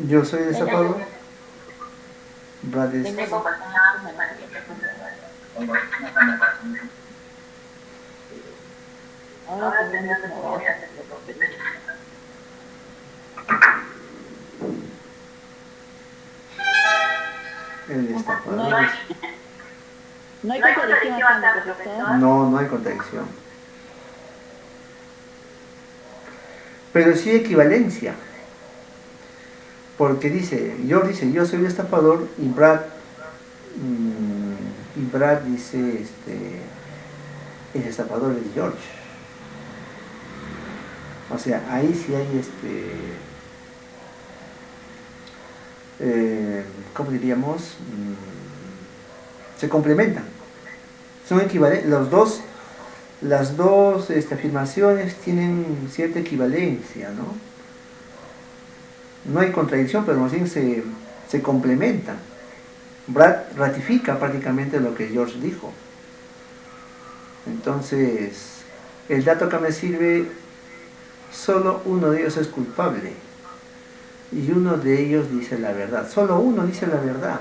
Yo soy el estafador. Brad es... El estafador. No hay contradicción acá, profesor. No hay contradicción. Pero sí equivalencia. Porque George dice, yo soy el estafador, y Brad dice, el estafador es George. O sea, ahí sí hay ¿cómo diríamos? Se complementan. Son equivalentes. Las dos afirmaciones tienen cierta equivalencia, ¿no? No hay contradicción, pero más bien se complementan. Brad ratifica prácticamente lo que George dijo. Entonces, el dato que me sirve, solo uno de ellos es culpable y uno de ellos dice la verdad. Solo uno dice la verdad.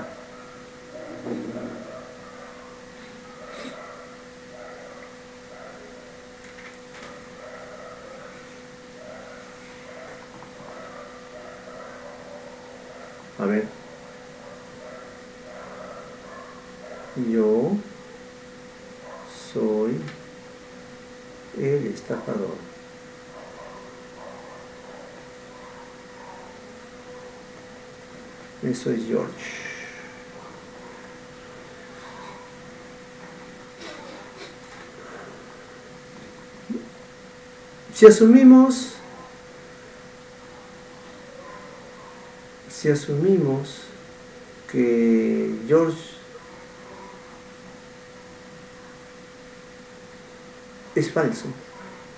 A ver. Yo soy el estafador. Eso es George. Si asumimos que George es falso,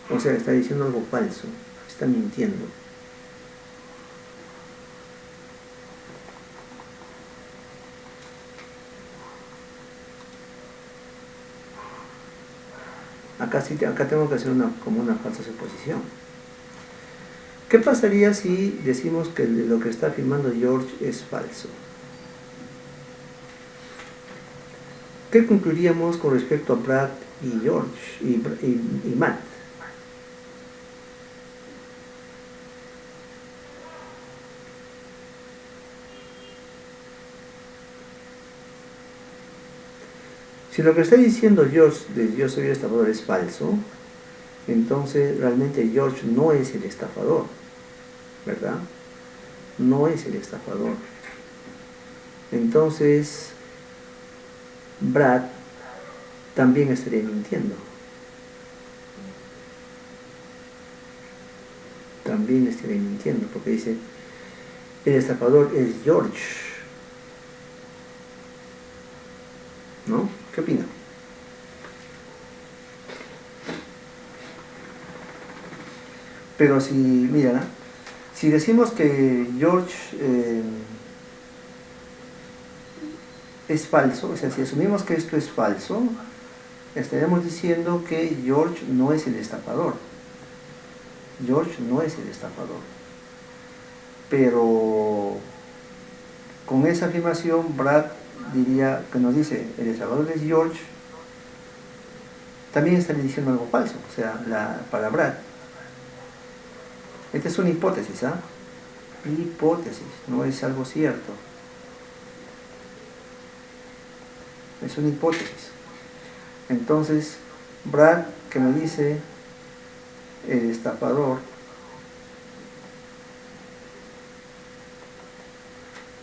o sea, está diciendo algo falso, está mintiendo. Acá tengo que hacer como una falsa suposición. ¿Qué pasaría si decimos que lo que está afirmando George es falso? ¿Qué concluiríamos con respecto a Brad y George y Matt? Si lo que está diciendo George de yo soy el estafador es falso, entonces realmente George no es el estafador, ¿verdad? No es el estafador. Entonces Brad también estaría mintiendo. También estaría mintiendo, porque dice, el estafador es George. ¿No? ¿Qué opina? Pero si, mira, si decimos que George es falso, o sea, si asumimos que esto es falso, estaremos diciendo que George no es el estafador. George no es el estafador. Pero con esa afirmación, Brad diría, que nos dice, el estafador es George, también estaría diciendo algo falso, o sea, para Brad. Esta es una hipótesis, ¿ah? Hipótesis, no es algo cierto. Es una hipótesis. Entonces, Brad, que me dice, el estafador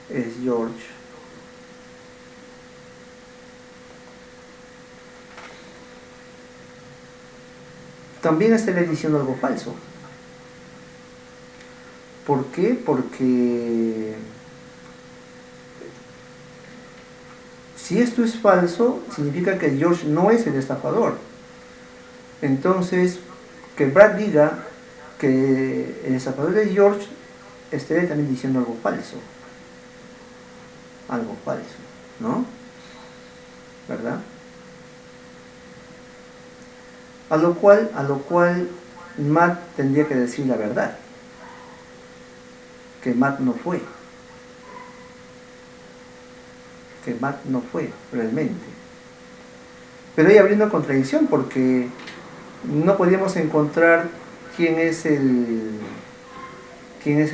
es George, también estaría diciendo algo falso. ¿Por qué? Porque si esto es falso, significa que George no es el estafador. Entonces, que Brad diga que el estafador es George, estaría también diciendo algo falso. Algo falso, ¿no? ¿Verdad? A lo cual Matt tendría que decir la verdad. Que Matt no fue. Que Matt no fue realmente. Pero ahí abriendo contradicción, porque no podíamos encontrar quién es el que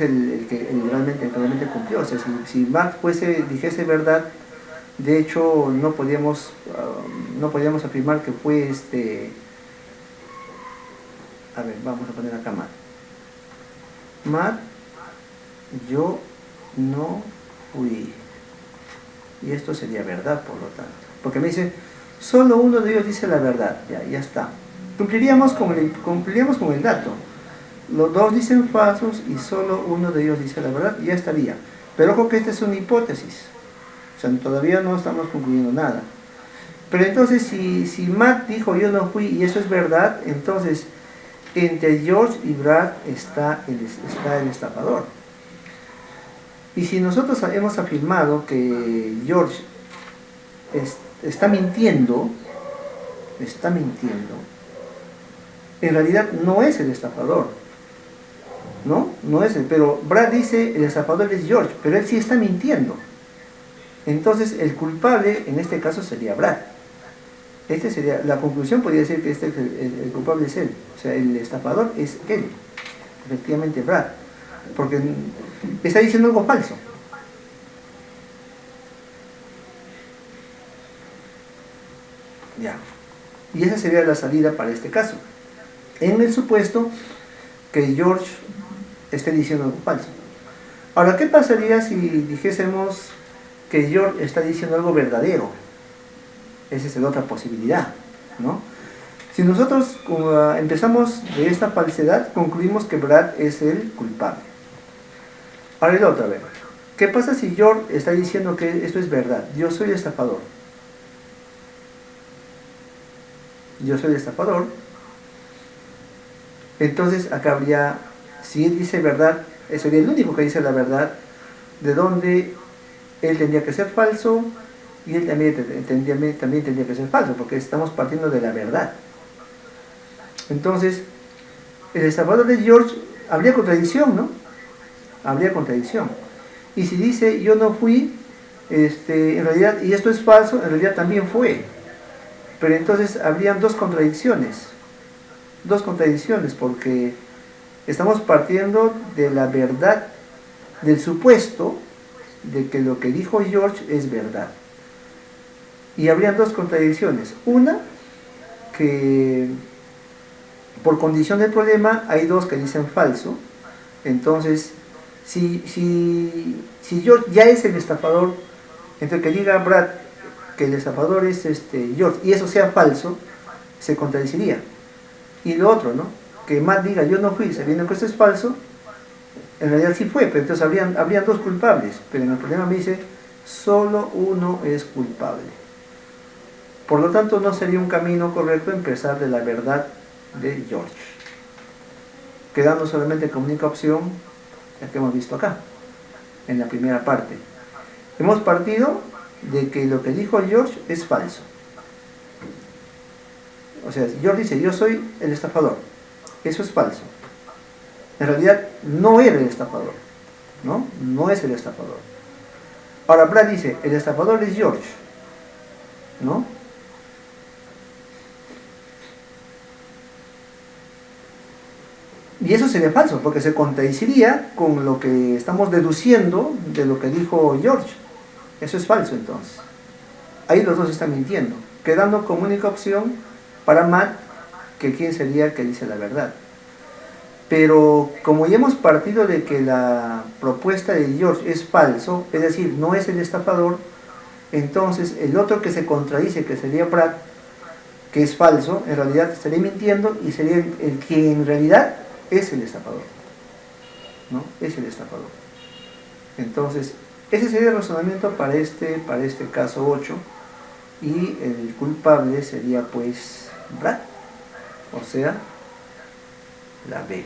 realmente cumplió. O sea, si Matt dijese verdad, de hecho no podíamos afirmar que fue a ver, vamos a poner acá Matt, yo no fui. Y esto sería verdad, por lo tanto. Porque me dice, solo uno de ellos dice la verdad. Ya está. Cumpliríamos con el dato. Los dos dicen falsos y solo uno de ellos dice la verdad, y ya estaría. Pero ojo que esta es una hipótesis. O sea, todavía no estamos concluyendo nada. Pero entonces, si Matt dijo yo no fui y eso es verdad, entonces entre George y Brad está el estafador. Y si nosotros hemos afirmado que George está mintiendo, en realidad no es el estafador, no es él, pero Brad dice el estafador es George, pero él sí está mintiendo. Entonces el culpable en este caso sería Brad. La conclusión podría ser que el culpable es él, o sea, el estafador es él, efectivamente Brad, porque está diciendo algo falso. Ya. Y esa sería la salida para este caso, en el supuesto que George esté diciendo algo falso. Ahora, ¿qué pasaría si dijésemos que George está diciendo algo verdadero? Esa es la otra posibilidad, ¿no? Si nosotros empezamos de esta falsedad, concluimos que Brad es el culpable. Ahora el otro, a ver. ¿Qué pasa si George está diciendo que esto es verdad? Yo soy el estafador. Yo soy el estafador. Entonces acá habría, si él dice verdad, sería el único que dice la verdad, de donde él tendría que ser falso y él también tendría que ser falso, porque estamos partiendo de la verdad. Entonces, el estafador de George, habría contradicción, ¿no? Habría contradicción. Y si dice yo no fui, en realidad, y esto es falso, en realidad también fue. Pero entonces habrían dos contradicciones, porque estamos partiendo de la verdad, del supuesto de que lo que dijo George es verdad. Y habrían dos contradicciones. Una, que por condición del problema hay dos que dicen falso. Entonces, si George ya es el estafador, entre que diga Brad que el estafador es George y eso sea falso, se contradeciría. Y lo otro, ¿no? Que Matt diga yo no fui, sabiendo que esto es falso, en realidad sí fue, pero entonces habrían dos culpables, pero en el problema me dice solo uno es culpable. Por lo tanto, no sería un camino correcto empezar de la verdad de George, quedando solamente como única opción la que hemos visto acá, en la primera parte. Hemos partido de que lo que dijo George es falso. O sea, George dice, yo soy el estafador. Eso es falso. En realidad, no era el estafador, ¿no? No es el estafador. Ahora, Brad dice, el estafador es George, ¿no? Y eso sería falso, porque se contradeciría con lo que estamos deduciendo de lo que dijo George. Eso es falso, entonces. Ahí los dos están mintiendo, quedando como única opción para Matt que quién sería el que dice la verdad. Pero como ya hemos partido de que la propuesta de George es falso, es decir, no es el estafador, entonces el otro que se contradice, que sería Brad, que es falso, en realidad estaría mintiendo y sería el que en realidad es el estafador, ¿no? Es el estafador. Entonces, ese sería el razonamiento para este caso 8, y el culpable sería pues Brad, o sea, la B.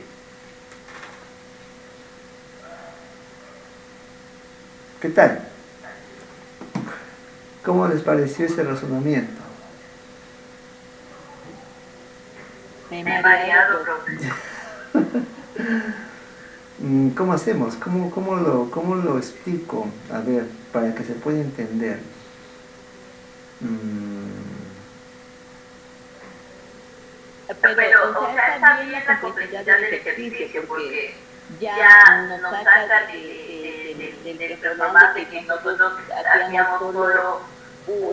¿Qué tal? ¿Cómo les pareció ese razonamiento? Me he mareado. ¿Cómo hacemos? ¿Cómo lo explico? A ver, para que se pueda entender. Pero, o sea, está bien la complejidad del ejercicio, porque ya nos saca del programa de que nosotros hacíamos solo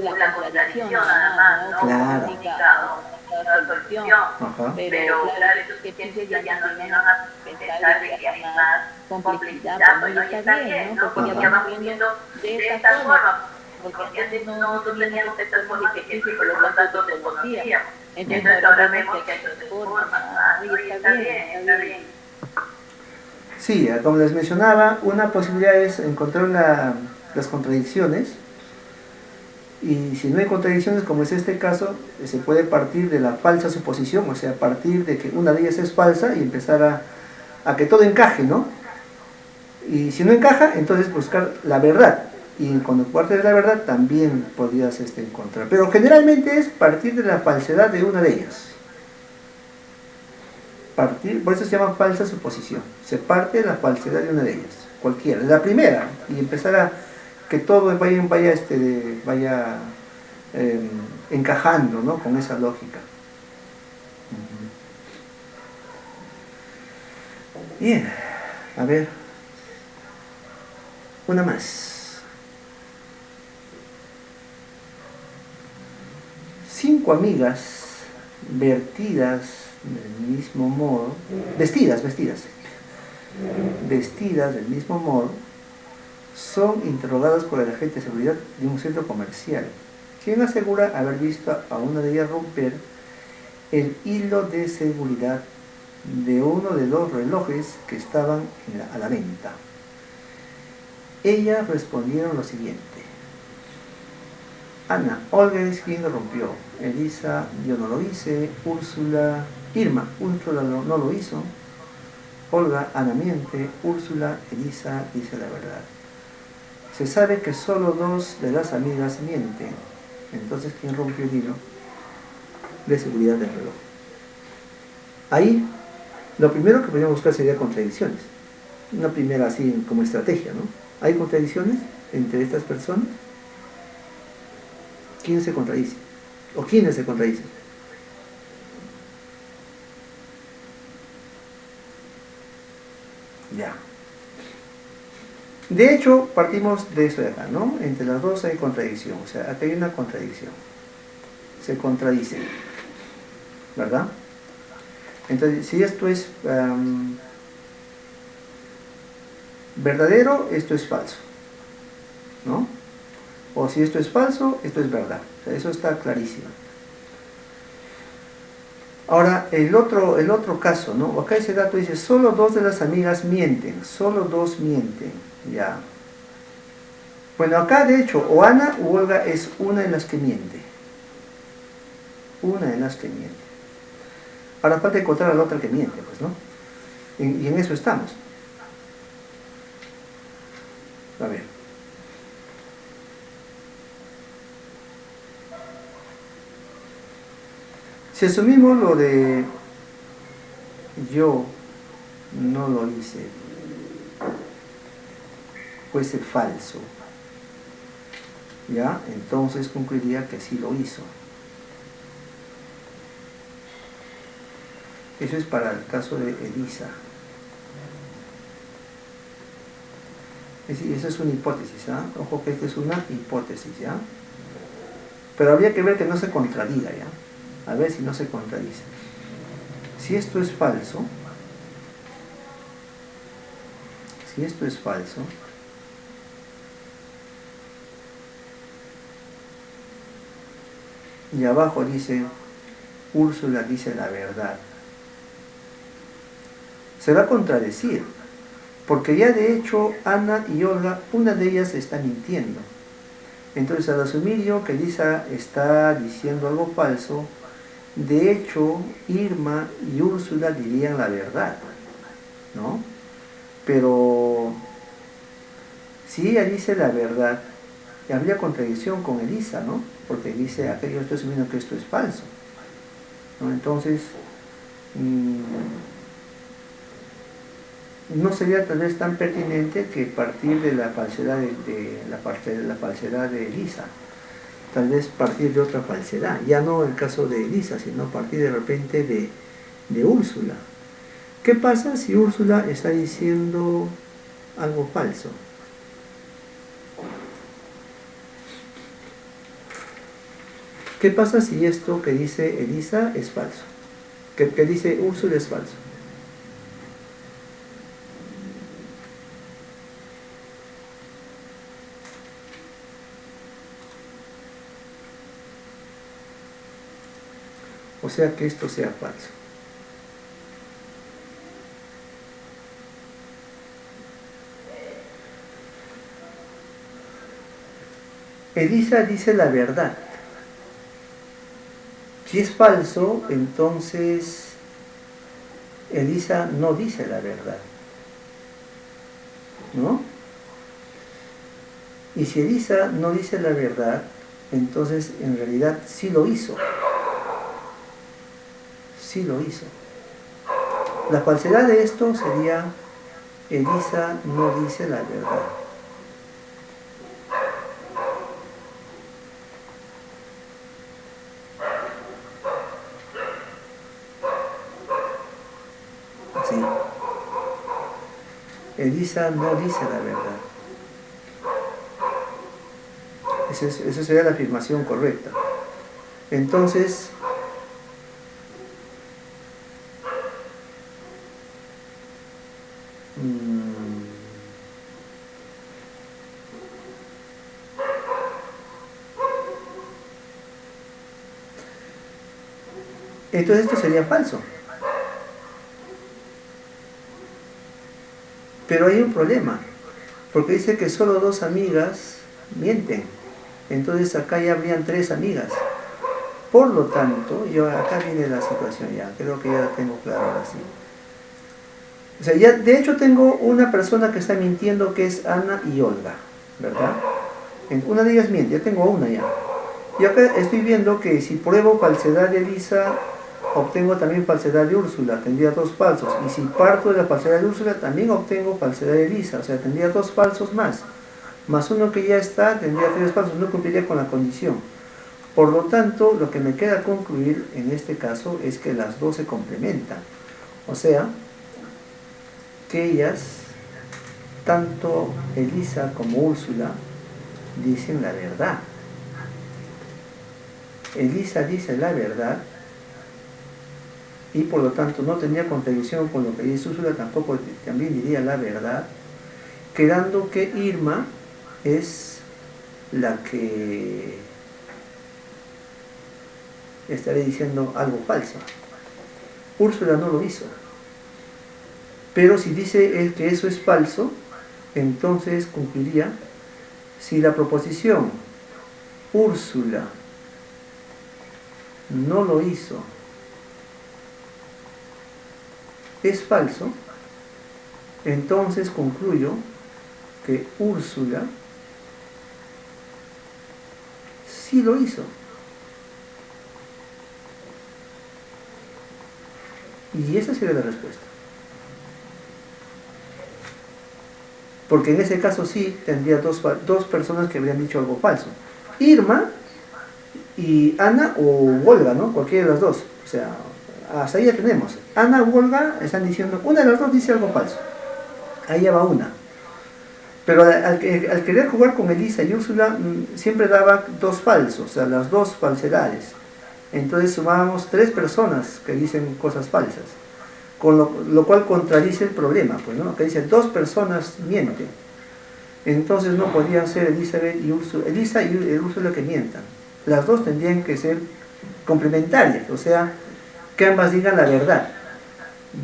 la contradicción, nada más, ¿no? Claro. La solución. Pero claro, estos ejercicios ya nos vienen a pensar de que hay más complejidad, pues no, y está bien, ¿no? Porque ya vamos viendo de esta forma, porque antes no teníamos estas formas de ejercicio, por lo tanto desconocíamos. Entonces ahora vemos que hay otras formas, y está bien. Sí, como les mencionaba, una posibilidad es encontrar las contradicciones, y si no hay contradicciones, como es este caso, se puede partir de la falsa suposición, o sea, partir de que una de ellas es falsa y empezar a que todo encaje, ¿no? Y si no encaja, entonces buscar la verdad, y cuando parte de la verdad también podrías encontrar, pero generalmente es partir de la falsedad de una de ellas. Por eso se llama falsa suposición, se parte de la falsedad de una de ellas, cualquiera, de la primera, y empezar a que todo vaya encajando, ¿no? Con esa lógica. Bien, a ver, una más. 5 amigas vestidas del mismo modo, vestidas del mismo modo, son interrogadas por el agente de seguridad de un centro comercial, quien asegura haber visto a una de ellas romper el hilo de seguridad de uno de los relojes que estaban a la venta. Ellas respondieron lo siguiente: Ana, Olga es quien lo rompió. Elisa, yo no lo hice. Irma, Úrsula no lo hizo. Olga, Ana miente. Úrsula, Elisa dice la verdad. Se sabe que solo 2 de las amigas mienten. Entonces, ¿quién rompió el hilo de seguridad del reloj? Ahí, lo primero que podríamos buscar sería contradicciones. Una primera así como estrategia, ¿no? ¿Hay contradicciones entre estas personas? ¿Quién se contradice? ¿O quiénes se contradicen? Ya. De hecho, partimos de esto de acá, ¿no? Entre las dos hay contradicción. O sea, acá hay una contradicción. Se contradicen, ¿verdad? Entonces, si esto es verdadero, esto es falso, ¿no? O si esto es falso, esto es verdad. O sea, eso está clarísimo. Ahora, el otro caso, ¿no? Acá ese dato dice, solo 2 de las amigas mienten. Solo 2 mienten. Ya. Bueno, acá de hecho, o Ana u Olga es una de las que miente. Una de las que miente. Ahora falta encontrar a la otra que miente, pues, ¿no? Y en eso estamos. A ver. Si asumimos lo de yo no lo hice, fuese falso, ¿ya? Entonces concluiría que sí lo hizo. Eso es para el caso de Elisa. Esa es una hipótesis, ¿ah? Ojo que esta es una hipótesis, ¿ya? Pero habría que ver que no se contradiga, ¿ya? A ver si no se contradice. Si esto es falso, y abajo dice, Úrsula dice la verdad, se va a contradecir, porque ya de hecho Ana y Olga, una de ellas está mintiendo. Entonces, al asumir yo que Elisa está diciendo algo falso, de hecho Irma y Úrsula dirían la verdad, ¿no? Pero si ella dice la verdad, habría contradicción con Elisa, ¿no? Porque dice, acá yo estoy asumiendo que esto es falso, ¿no? Entonces, no sería tal vez tan pertinente que partir de la falsedad la falsedad de Elisa, tal vez partir de otra falsedad, ya no el caso de Elisa, sino partir de repente de Úrsula. ¿Qué pasa si Úrsula está diciendo algo falso? ¿Qué pasa si esto que dice Elisa es falso? Que dice Úrsula es falso. O sea, que esto sea falso. Elisa dice la verdad. Si es falso, entonces Elisa no dice la verdad, ¿no? Y si Elisa no dice la verdad, entonces en realidad sí lo hizo. Sí lo hizo. La falsedad de esto sería, Elisa no dice la verdad. Sí. Elisa no dice la verdad. Esa sería la afirmación correcta. Entonces, Entonces esto sería falso. Pero hay un problema, porque dice que solo 2 amigas mienten. Entonces acá ya habrían 3 amigas. Por lo tanto, acá viene la situación ya, creo que ya la tengo clara ahora sí. O sea, ya de hecho tengo una persona que está mintiendo, que es Ana y Olga, ¿verdad? Una de ellas miente, ya tengo una ya. Y acá estoy viendo que si pruebo falsedad de Elisa, obtengo también falsedad de Úrsula, tendría 2 falsos. Y si parto de la falsedad de Úrsula, también obtengo falsedad de Elisa, o sea, tendría 2 falsos más uno que ya está, tendría 3 falsos, no cumpliría con la condición. Por lo tanto, lo que me queda concluir en este caso es que las 2 se complementan. O sea, que ellas, tanto Elisa como Úrsula, dicen la verdad. Elisa dice la verdad y por lo tanto no tendría contradicción con lo que dice Úrsula, tampoco también diría la verdad, quedando que Irma es la que estaré diciendo algo falso. Úrsula no lo hizo. Pero si dice él que eso es falso, entonces cumpliría. Si la proposición Úrsula no lo hizo es falso, entonces concluyo que Úrsula sí lo hizo. Y esa sería la respuesta. Porque en ese caso sí tendría dos personas que habrían dicho algo falso. Irma y Ana o Olga, ¿no? Cualquiera de las dos. O sea, hasta ahí ya tenemos. Ana o Olga están diciendo, una de las dos dice algo falso. Ahí ya va una. Pero al querer jugar con Elisa y Úrsula, siempre daba 2 falsos, o sea, las 2 falsedades. Entonces sumábamos 3 personas que dicen cosas falsas, con lo cual contradice el problema, pues, ¿no? Que dice 2 personas mienten. Entonces no podían ser Elisa y Úrsula que mientan. Las 2 tendrían que ser complementarias, o sea, que ambas digan la verdad,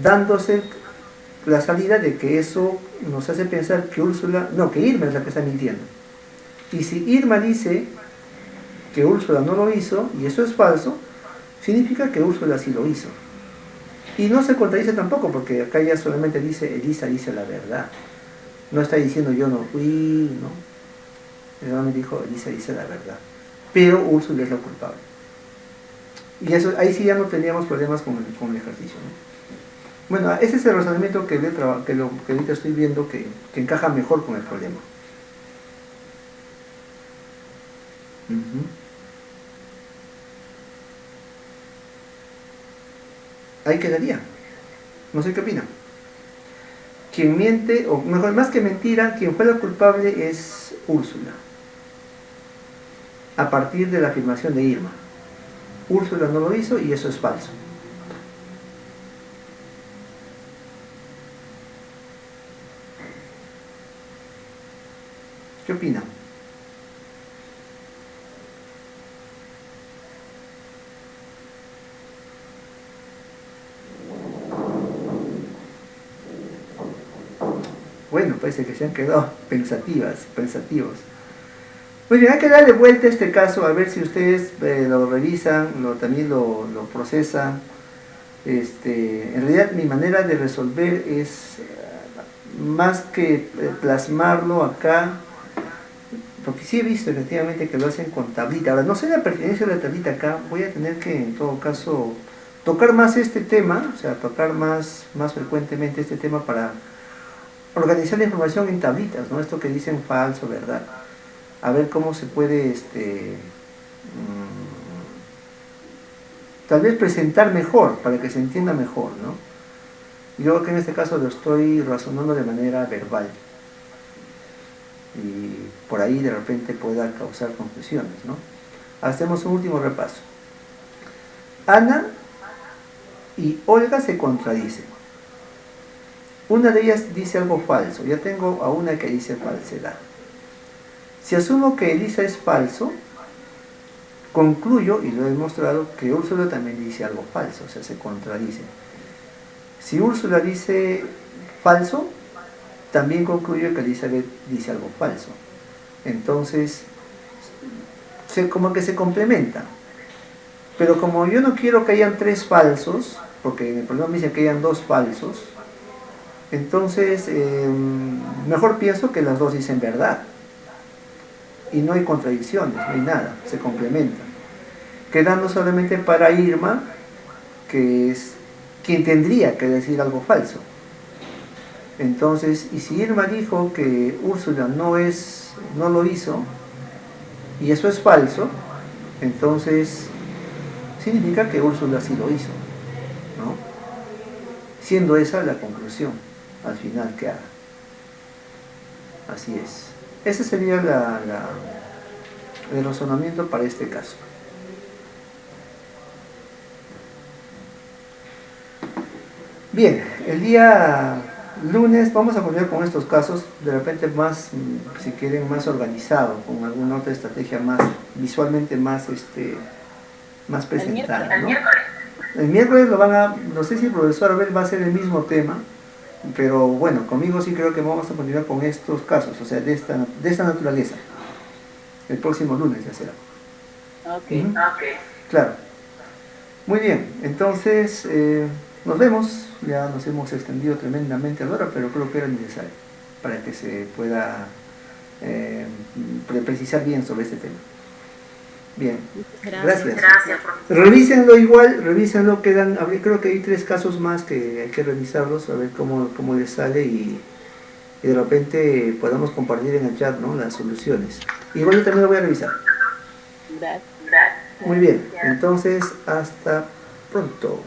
dándose la salida de que eso nos hace pensar que Irma es la que está mintiendo. Y si Irma dice que Úrsula no lo hizo, y eso es falso, significa que Úrsula sí lo hizo. Y no se contradice tampoco, porque acá ya solamente dice Elisa dice la verdad. No está diciendo yo no fui, ¿no? Me dijo Elisa dice la verdad. Pero Úrsula es la culpable. Y eso, ahí sí ya no tendríamos problemas con el ejercicio, ¿no? Bueno, ese es el razonamiento que ahorita estoy viendo que encaja mejor con el problema. Ahí quedaría. No sé qué opinan. Quien miente, o mejor, más que mentira, quien fue la culpable es Úrsula. A partir de la afirmación de Irma. Úrsula no lo hizo y eso es falso. ¿Qué opinan? Bueno, parece que se han quedado pensativos. Muy bien, hay que darle vuelta a este caso, a ver si ustedes lo revisan, también lo procesan. En realidad mi manera de resolver es más que plasmarlo acá, porque sí he visto efectivamente que lo hacen con tablita. Ahora, no sé la pertinencia de la tablita acá, voy a tener que en todo caso tocar más este tema, o sea, tocar más frecuentemente este tema para organizar la información en tablitas, ¿no? Esto que dicen falso, verdad. A ver cómo se puede tal vez presentar mejor, para que se entienda mejor, ¿no? Yo que en este caso lo estoy razonando de manera verbal y por ahí de repente pueda causar confusiones, ¿no? Hacemos un último repaso. Ana y Olga se contradicen. Una de ellas dice algo falso, ya tengo a una que dice falsedad. Si asumo que Elisa es falso, concluyo, y lo he demostrado, que Úrsula también dice algo falso, o sea, se contradice. Si Úrsula dice falso, también concluyo que Elizabeth dice algo falso. Entonces, como que se complementan. Pero como yo no quiero que hayan 3 falsos, porque en el problema me dice que hayan 2 falsos, entonces mejor pienso que las 2 dicen verdad. Y no hay contradicciones, no hay nada, se complementan. Quedando solamente para Irma, que es quien tendría que decir algo falso. Entonces, y si Irma dijo que Úrsula no lo hizo, y eso es falso, entonces significa que Úrsula sí lo hizo, ¿no? Siendo esa la conclusión al final que haga. Así es. Ese sería el razonamiento para este caso. Bien, el día lunes vamos a continuar con estos casos, de repente más, si quieren, más organizado, con alguna otra estrategia más, visualmente más presentada, ¿no? El miércoles no sé si el profesor Abel va a hacer el mismo tema, pero bueno, conmigo sí creo que vamos a continuar con estos casos, o sea, de esta naturaleza. El próximo lunes ya será. Ok. Claro. Muy bien, entonces nos vemos. Ya nos hemos extendido tremendamente a la hora, pero creo que era necesario para que se pueda precisar bien sobre este tema. Bien, gracias. Revísenlo igual, creo que hay 3 casos más que hay que revisarlos, a ver cómo les sale y de repente podamos compartir en el chat, ¿no?, las soluciones. Igual yo también lo voy a revisar. Gracias. Muy bien, entonces hasta pronto.